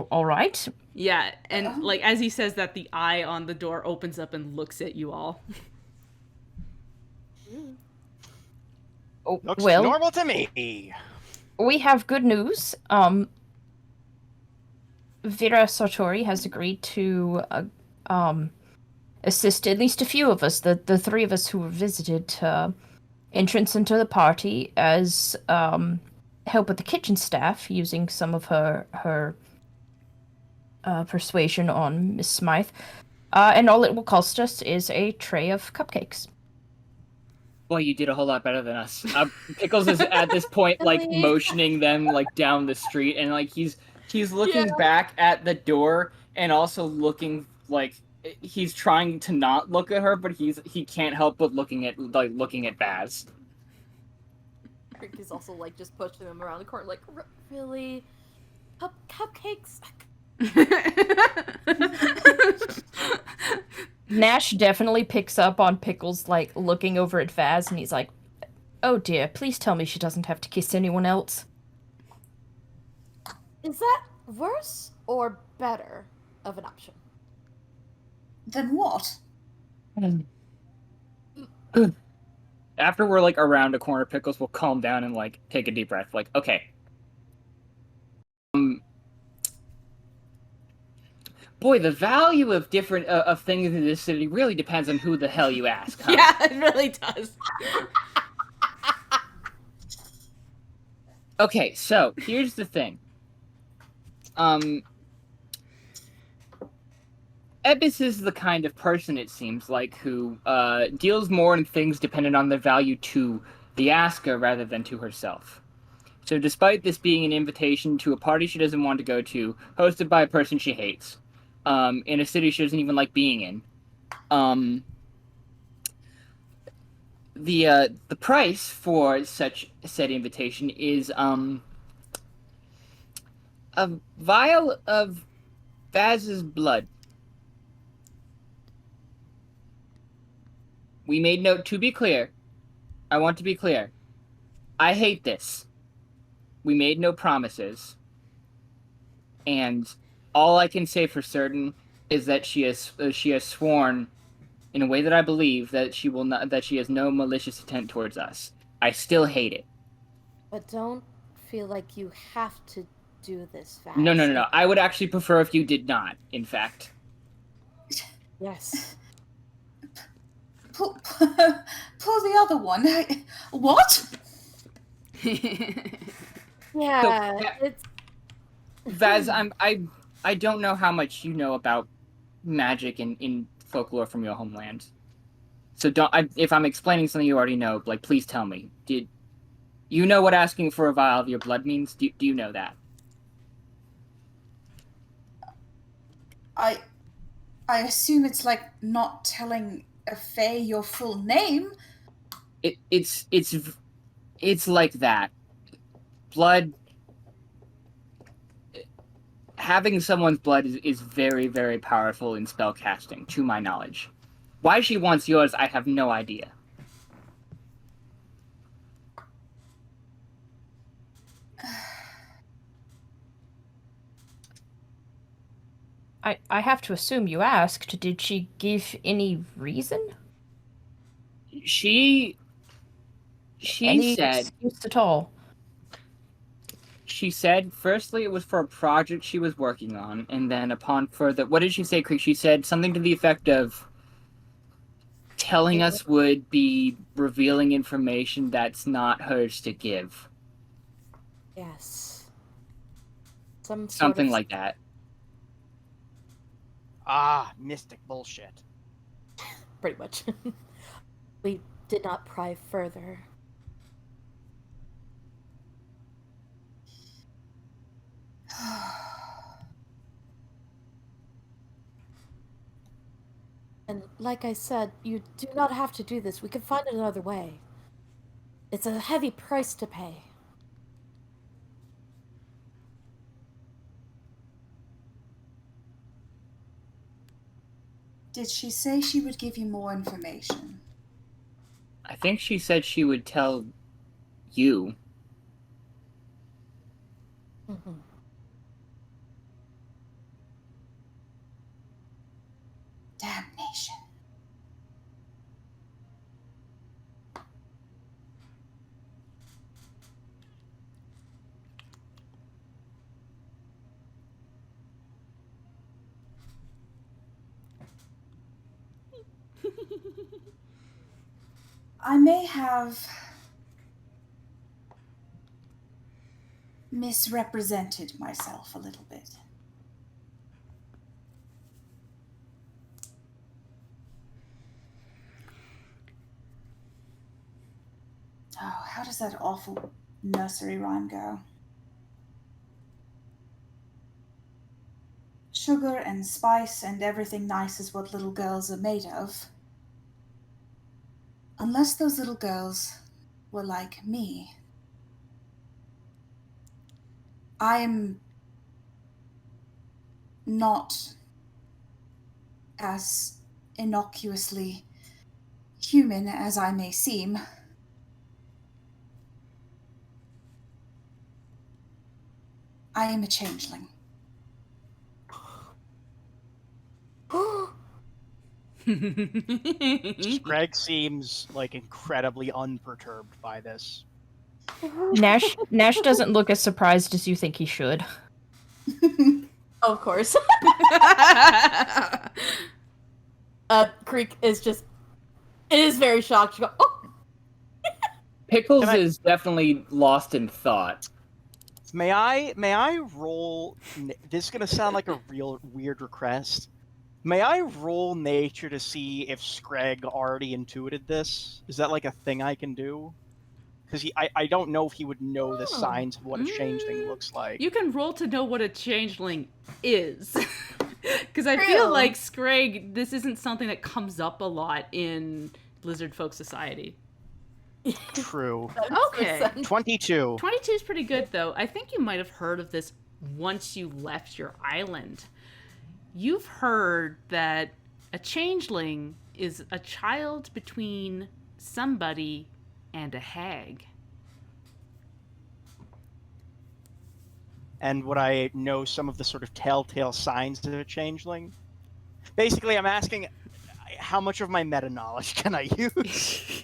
all right. Yeah, and like as he says that, the eye on the door opens up and looks at you all. Oh, looks well, normal to me. we have good news. Vera Sartori has agreed to assist at least a few of us, the three of us who were visited, entrance into the party as help with the kitchen staff, using some of her persuasion on Miss Smythe. And all it will cost us is a tray of cupcakes. Boy, you did a whole lot better than us. Pickles is at this point like motioning them like down the street, and like he's looking back at the door and also looking like he's trying to not look at her, but he can't help but looking at Baz. Creek is also like just pushing them around the corner, like really, cupcakes. Nash definitely picks up on Pickles, like, looking over at Vaz, and he's like, oh dear, please tell me she doesn't have to kiss anyone else. Is that worse or better of an option? Then what? After we're like around a corner, Pickles will calm down and like take a deep breath. Like, okay. Boy, the value of different of things in this city really depends on who the hell you ask. Huh? Yeah, it really does. Okay, so here's the thing. Ebbis is the kind of person, it seems like, who deals more in things dependent on their value to the asker rather than to herself. So despite this being an invitation to a party she doesn't want to go to, hosted by a person she hates, in a city she doesn't even like being in, the price for such said invitation is a vial of Vaz's blood. We made no... To be clear, I want to be clear. I hate this. We made no promises. And all I can say for certain is that she has sworn, in a way that I believe, that she will not, that she has no malicious intent towards us. I still hate it. But don't feel like you have to do this, Vaz. No. I would actually prefer if you did not, in fact. Yes. Pull the other one. What? Yeah, it's... Vaz, I don't know how much you know about magic in folklore from your homeland. So if I'm explaining something you already know, like, please tell me. Did you know what asking for a vial of your blood means? Do you know that? I assume it's like not telling a fae your full name. It's like that. Blood. Having someone's blood is very, very powerful in spell casting, to my knowledge. Why she wants yours, I have no idea. I have to assume you asked. Did she give any reason? She Any said... excuse at all? She said, firstly, it was for a project she was working on, and then upon further... What did she say, Creek? She said something to the effect of telling us would be revealing information that's not hers to give. Yes. Something Something like that. Ah, mystic bullshit. Pretty much. We did not pry further. And like I said, you do not have to do this. We can find another way. It's a heavy price to pay. Did she say she would give you more information? I think she said she would tell you. Mm-hmm. Damnation. I may have misrepresented myself a little bit. Oh, how does that awful nursery rhyme go? Sugar and spice and everything nice is what little girls are made of. Unless those little girls were like me. I am not as innocuously human as I may seem. I am a changeling. Greg seems like incredibly unperturbed by this. Nash doesn't look as surprised as you think he should. Of course. Creek is very shocked. She goes, oh! Pickles is definitely lost in thought. May I roll... This is going to sound like a real weird request. May I roll nature to see if Skreg already intuited this? Is that like a thing I can do? Because I don't know if he would know the signs of what a changeling looks like. You can roll to know what a changeling is. Because I feel like Skreg, this isn't something that comes up a lot in lizard folk society. True. Okay. 22. 22 is pretty good, though. I think you might have heard of this once you left your island. You've heard that a changeling is a child between somebody and a hag. And would I know some of the sort of telltale signs of a changeling? Basically, I'm asking how much of my meta knowledge can I use?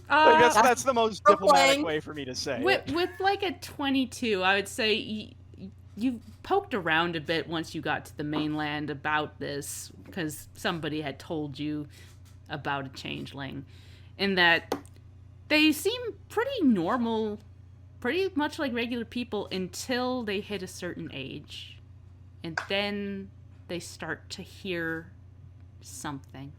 That's the most diplomatic way for me to say it. With like a 22, I would say you poked around a bit once you got to the mainland about this, because somebody had told you about a changeling, and that they seem pretty normal, pretty much like regular people until they hit a certain age, and then they start to hear something.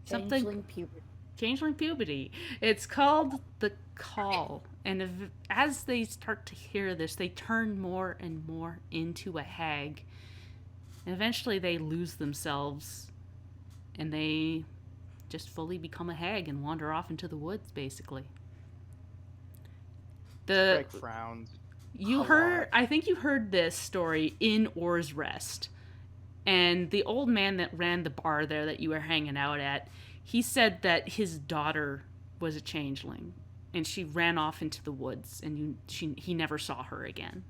Changeling puberty. It's called the call. And as they start to hear this, they turn more and more into a hag. And eventually they lose themselves. And they just fully become a hag and wander off into the woods, basically. Skreg frowns. I think you heard this story in Orr's Rest. And the old man that ran the bar there that you were hanging out at, he said that his daughter was a changeling, and she ran off into the woods, and he never saw her again.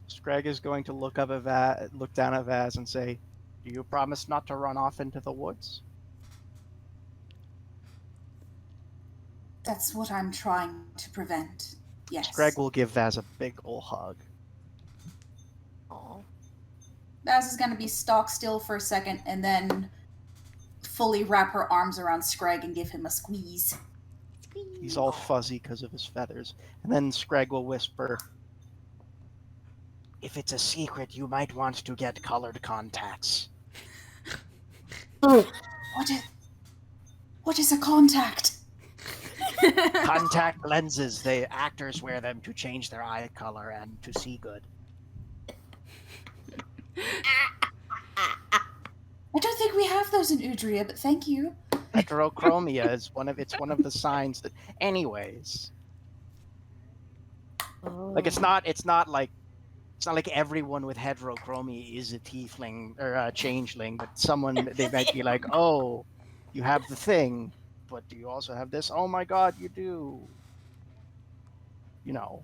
Skreg is going to look down at Vaz and say, "Do you promise not to run off into the woods?" That's what I'm trying to prevent. Yes. Skreg will give Vaz a big ol' hug. Aww. Vaz is going to be stock still for a second and then fully wrap her arms around Skreg and give him a squeeze. He's all fuzzy because of his feathers. And then Skreg will whisper, "If it's a secret, you might want to get colored contacts." What is a contact? Contact lenses. The actors wear them to change their eye color and to see good. I don't think we have those in Udria, but thank you. Heterochromia is one of the signs that. Anyways, like it's not like everyone with heterochromia is a tiefling or a changeling, but they might be like, "Oh, you have the thing, but do you also have this? Oh my God, you do." You know.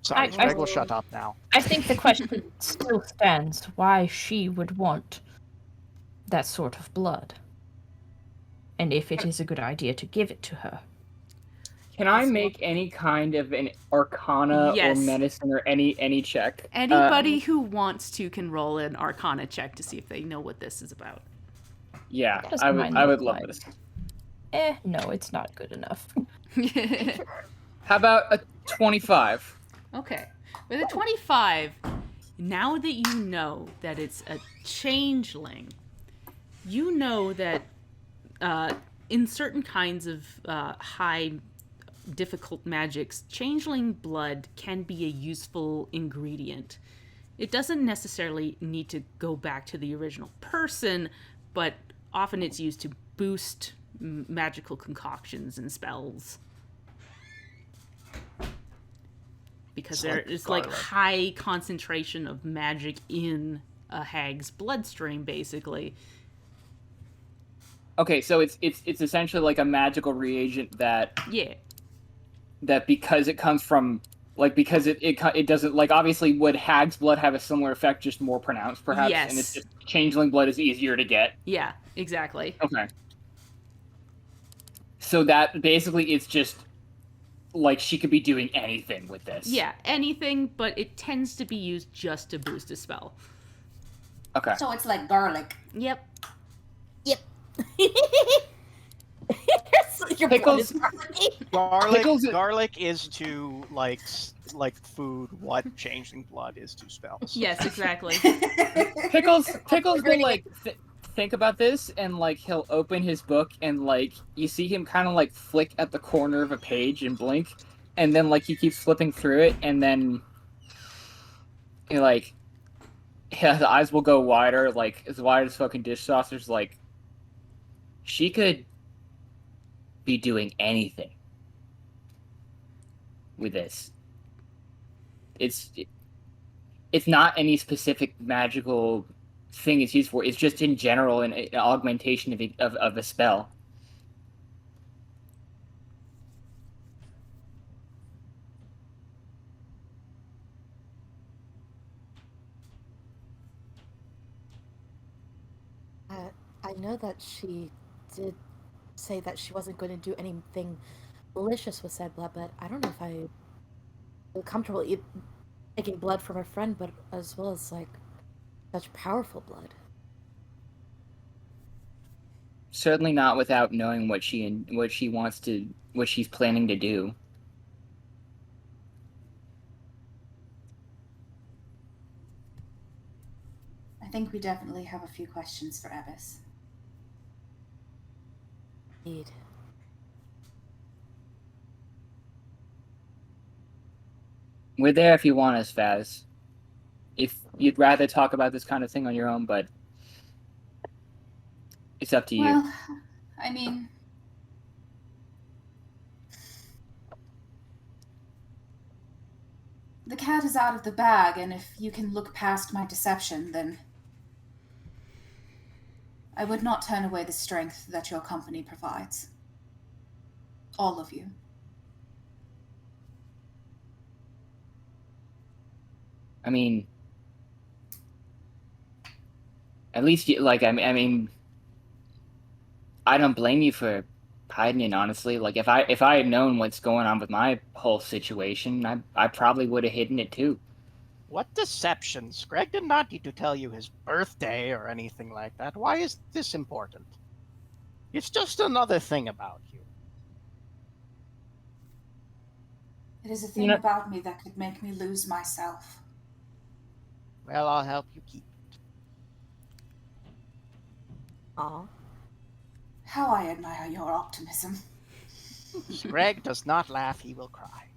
Sorry, Skreg will shut up now. I think the question still stands why she would want that sort of blood. And if it is a good idea to give it to her. Can I make any kind of an Arcana Yes. or Medicine or any check? Anybody who wants to can roll an Arcana check to see if they know what this is about. Yeah, What does I mine would look love like? this. No, it's not good enough. How about a 25? Okay. With a 25, now that you know that it's a changeling, you know that in certain kinds of high difficult magics, changeling blood can be a useful ingredient. It doesn't necessarily need to go back to the original person, but often it's used to boost magical concoctions and spells. Because there is like high concentration of magic in a hag's bloodstream, basically. Okay, so it's essentially like a magical reagent that because it comes from because it doesn't obviously would hag's blood have a similar effect, just more pronounced perhaps, Yes. and it's just changeling blood is easier to get. Yeah, exactly. Okay. So that basically it's just she could be doing anything with this. Yeah, anything, but it tends to be used just to boost a spell. Okay. So it's like garlic. Yep. Your Pickles- blood is garlicky. Garlic is to like food what changeling blood is to spells. Yes, exactly. Pickles will think about this, and he'll open his book and you see him kind of flick at the corner of a page and blink, and then he keeps flipping through it, and then the eyes will go wider, as wide as fucking dish saucers. She could be doing anything with this. It's not any specific magical thing it's used for. It's just in general an augmentation of a spell. I know that she did say that she wasn't going to do anything malicious with said blood, but I don't know if I feel comfortable taking blood from a friend, but as well as like such powerful blood. Certainly not without knowing what she's planning to do. I think we definitely have a few questions for Ebbis. Indeed. We're there if you want us, Vaz. If you'd rather talk about this kind of thing on your own, but it's up to you. Well, I mean, the cat is out of the bag, and if you can look past my deception, then I would not turn away the strength that your company provides. All of you. I mean, at least, I mean, I don't blame you for hiding it, honestly. Like, if I had known what's going on with my whole situation, I probably would have hidden it too. What deception? Skreg did not need to tell you his birthday or anything like that. Why is this important? It's just another thing about you. It is a thing about me that could make me lose myself. Well, I'll help you keep it. Aw. How I admire your optimism. Skreg does not laugh, he will cry.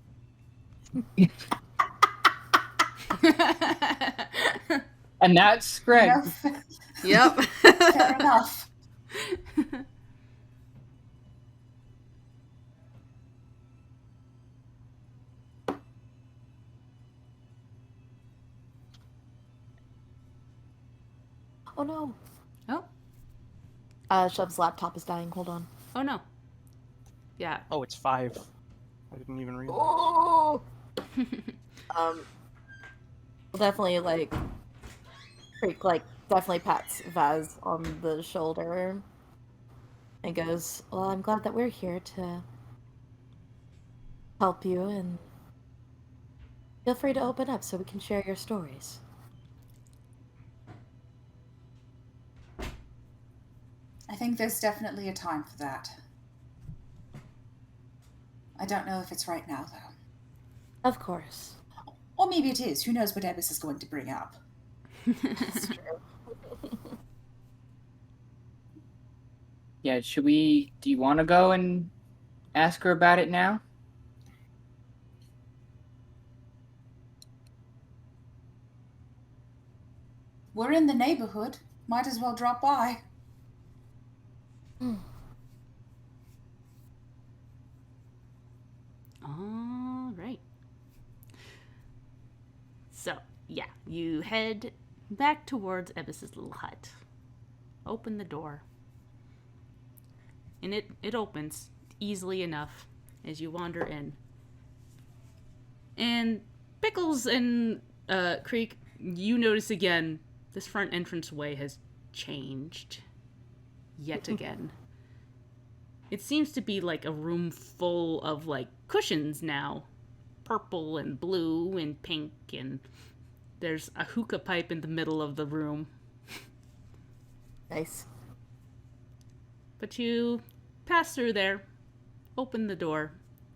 And that's Skreg. Yep. Fair enough. Oh no. Oh. Shev's laptop is dying. Hold on. Oh no. Yeah. Oh, it's 5. I didn't even realize. Oh. Definitely Creek definitely pats Vaz on the shoulder and goes, "Well, I'm glad that we're here to help you, and feel free to open up so we can share your stories." I think there's definitely a time for that. I don't know if it's right now, though. Of course. Or maybe it is. Who knows what Ebbis is going to bring up? It's true. Yeah, do you want to go and ask her about it now? We're in the neighborhood. Might as well drop by. All right. So, yeah, you head back towards Ebbis's little hut. Open the door. And it opens easily enough as you wander in. And Pickles and Creek, you notice again, this front entranceway has changed yet again. It seems to be like a room full of cushions now. Purple and blue and pink, and there's a hookah pipe in the middle of the room. Nice. But you pass through there, open the door,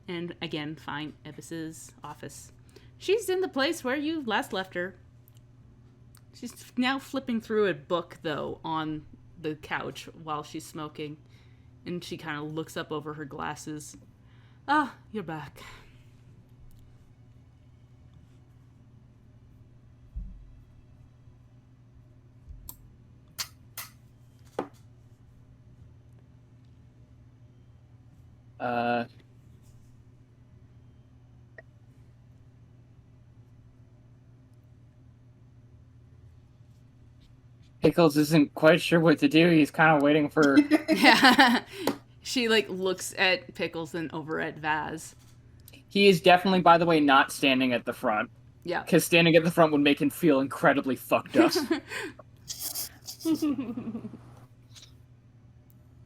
and again find Ebbis's office. She's in the place where you last left her. She's now flipping through a book, though, on the couch while she's smoking. And she kind of looks up over her glasses. Ah, you're back. Pickles isn't quite sure what to do. He's kind of waiting for. Yeah. She like looks at Pickles and over at Vaz. He is definitely, by the way, not standing at the front. Yeah. Because standing at the front would make him feel incredibly fucked up.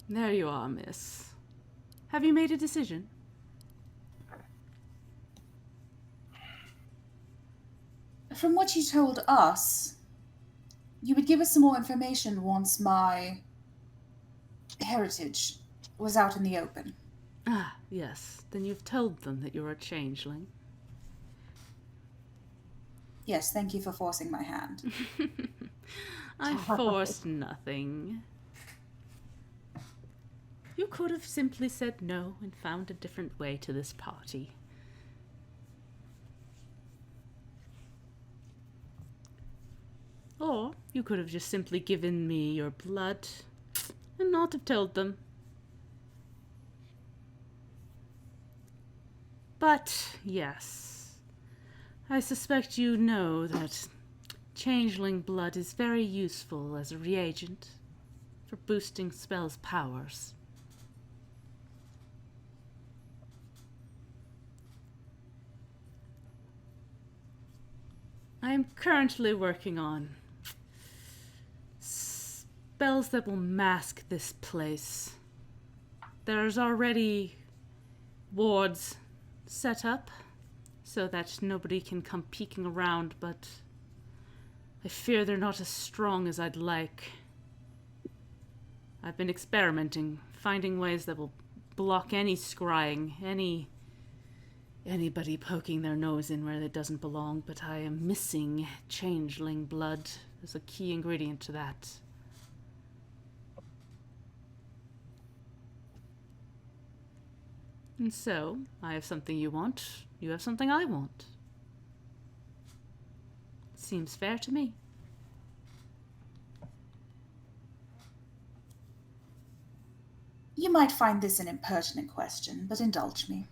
There you are, miss. Have you made a decision? From what you told us, you would give us some more information once my heritage was out in the open. Ah, yes. Then you've told them that you're a changeling. Yes, thank you for forcing my hand. I forced nothing. You could have simply said no and found a different way to this party. Or you could have just simply given me your blood and not have told them. But, yes, I suspect you know that changeling blood is very useful as a reagent for boosting spells' powers. I am currently working on spells that will mask this place. There's already wards set up so that nobody can come peeking around, but I fear they're not as strong as I'd like. I've been experimenting, finding ways that will block any scrying, anybody poking their nose in where it doesn't belong, but I am missing changeling blood as a key ingredient to that. And so, I have something you want, you have something I want. Seems fair to me. You might find this an impertinent question, but indulge me.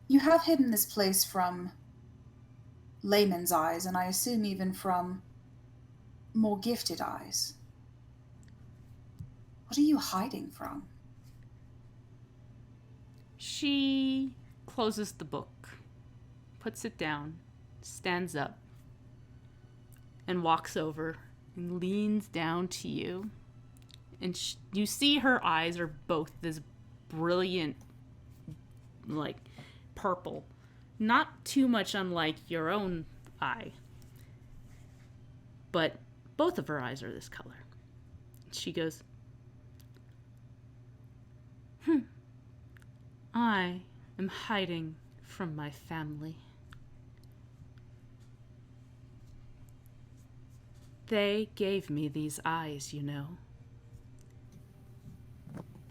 You have hidden this place from layman's eyes, and I assume even from more gifted eyes. What are you hiding from? She closes the book, puts it down, stands up, and walks over and leans down to you. And you see her eyes are both this brilliant, like, purple. Not too much unlike your own eye. But both of her eyes are this color. She goes, I am hiding from my family. They gave me these eyes, you know.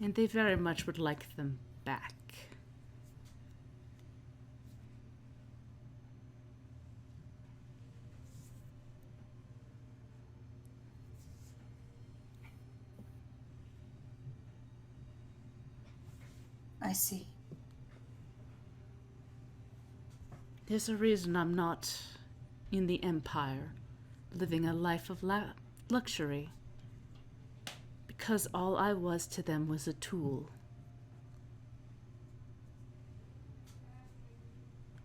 And they very much would like them back. I see. There's a reason I'm not in the Empire, living a life of luxury. Because all I was to them was a tool.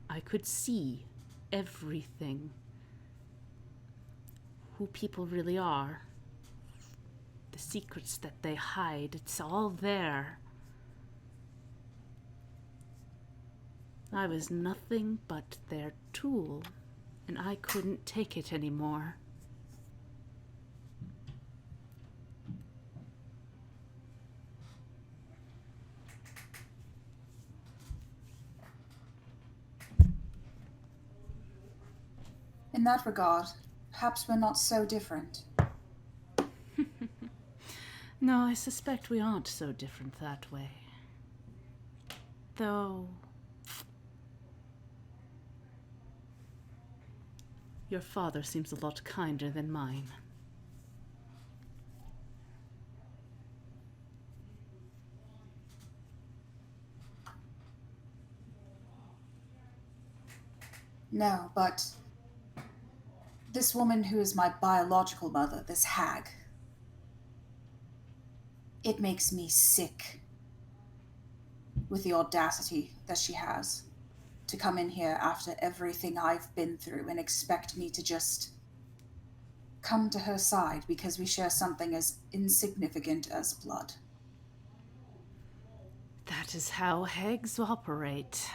I could see everything. Who people really are. The secrets that they hide, it's all there. I was nothing but their tool, and I couldn't take it anymore. In that regard, perhaps we're not so different. No, I suspect we aren't so different that way. Though your father seems a lot kinder than mine. No, but This woman who is my biological mother, this hag, it makes me sick with the audacity that she has to come in here after everything I've been through and expect me to just come to her side because we share something as insignificant as blood. That is how hags operate.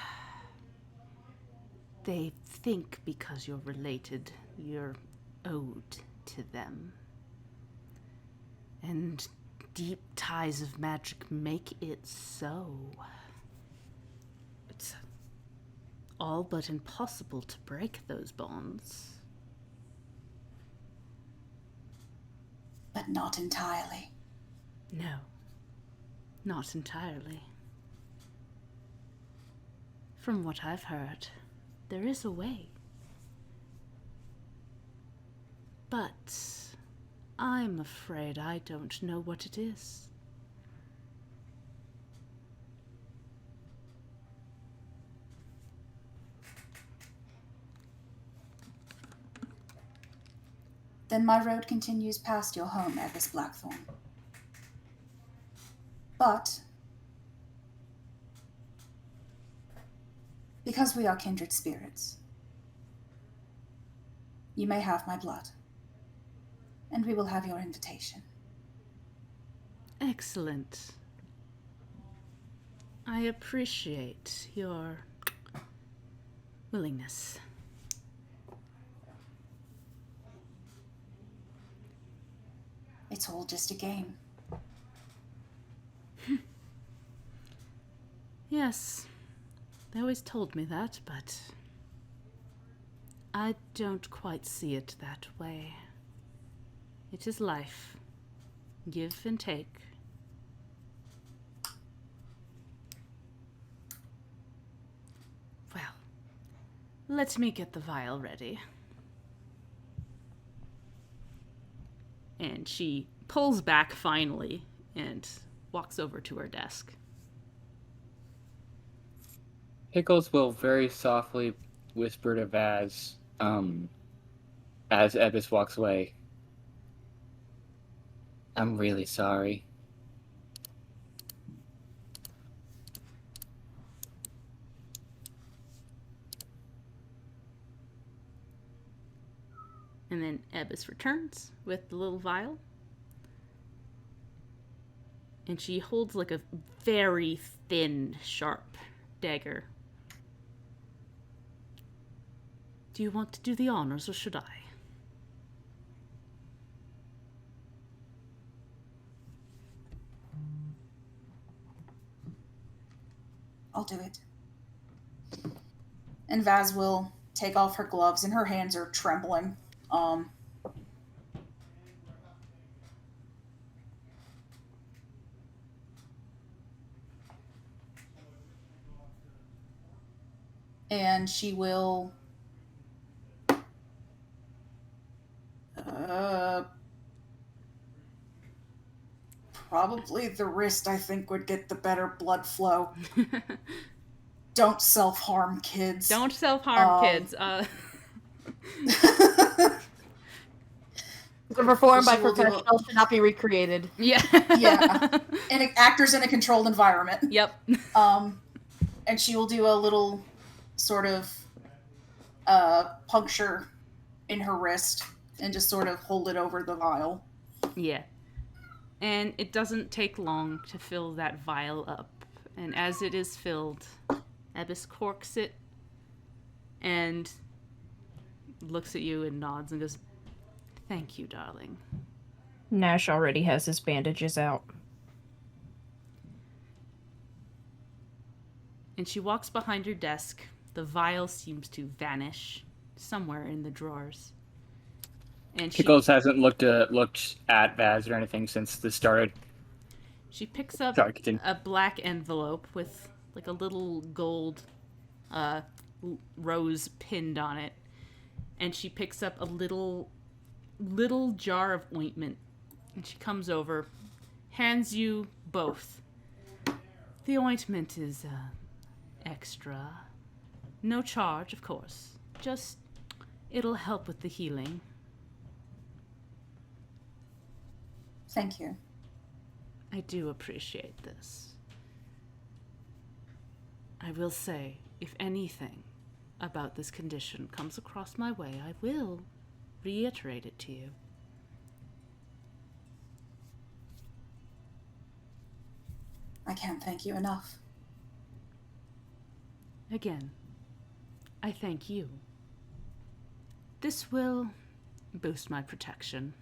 They think because you're related, you're owed to them. And deep ties of magic make it so. It's all but impossible to break those bonds. But not entirely. No, not entirely. From what I've heard, there is a way. But I'm afraid I don't know what it is. Then my road continues past your home, Evis Blackthorn. But because we are kindred spirits, you may have my blood, and we will have your invitation. Excellent. I appreciate your willingness. It's all just a game. Yes, they always told me that, but I don't quite see it that way. It is life. Give and take. Well, let me get the vial ready. And she pulls back finally and walks over to her desk. Pickles will very softly whisper to Vaz, as Ebbis walks away. I'm really sorry. And then Ebbis returns with the little vial. And she holds like a very thin, sharp dagger. Do you want to do the honors, or should I? I'll do it. And Vaz will take off her gloves, and her hands are trembling. And she will probably the wrist, I think, would get the better blood flow. Don't self-harm, kids. Don't self-harm, kids. Performed by She will do professionals should not be recreated. Yeah. Yeah. And actors in a controlled environment. Yep. And she will do a little sort of puncture in her wrist and just sort of hold it over the vial. Yeah. And it doesn't take long to fill that vial up. And as it is filled, Ebbis corks it and looks at you and nods and goes, "Thank you, darling." Nash already has his bandages out. And she walks behind her desk. The vial seems to vanish somewhere in the drawers. And Pickles hasn't looked at Vaz or anything since this started. she picks up Sorry, continue. a black envelope with like a little gold rose pinned on it. And she picks up a little jar of ointment. And she comes over, hands you both. The ointment is extra. No charge, of course. Just It'll help with the healing. Thank you. I do appreciate this. I will say, if anything about this condition comes across my way, I will reiterate it to you. I can't thank you enough. Again, I thank you. This will boost my protection.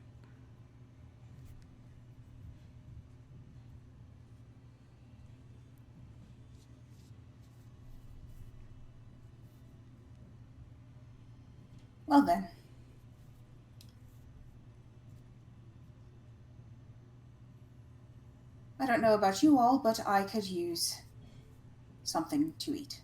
Well then. I don't know about you all, but I could use something to eat.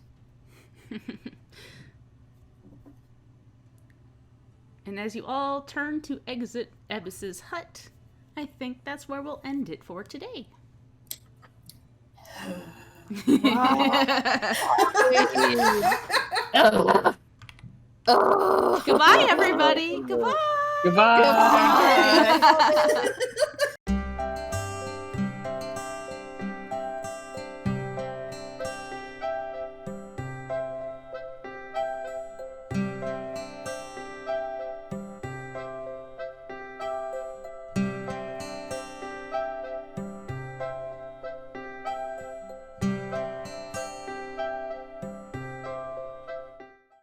And as you all turn to exit Ebbis's hut, I think that's where we'll end it for today. Oh. Goodbye, everybody. Goodbye. Goodbye. Goodbye.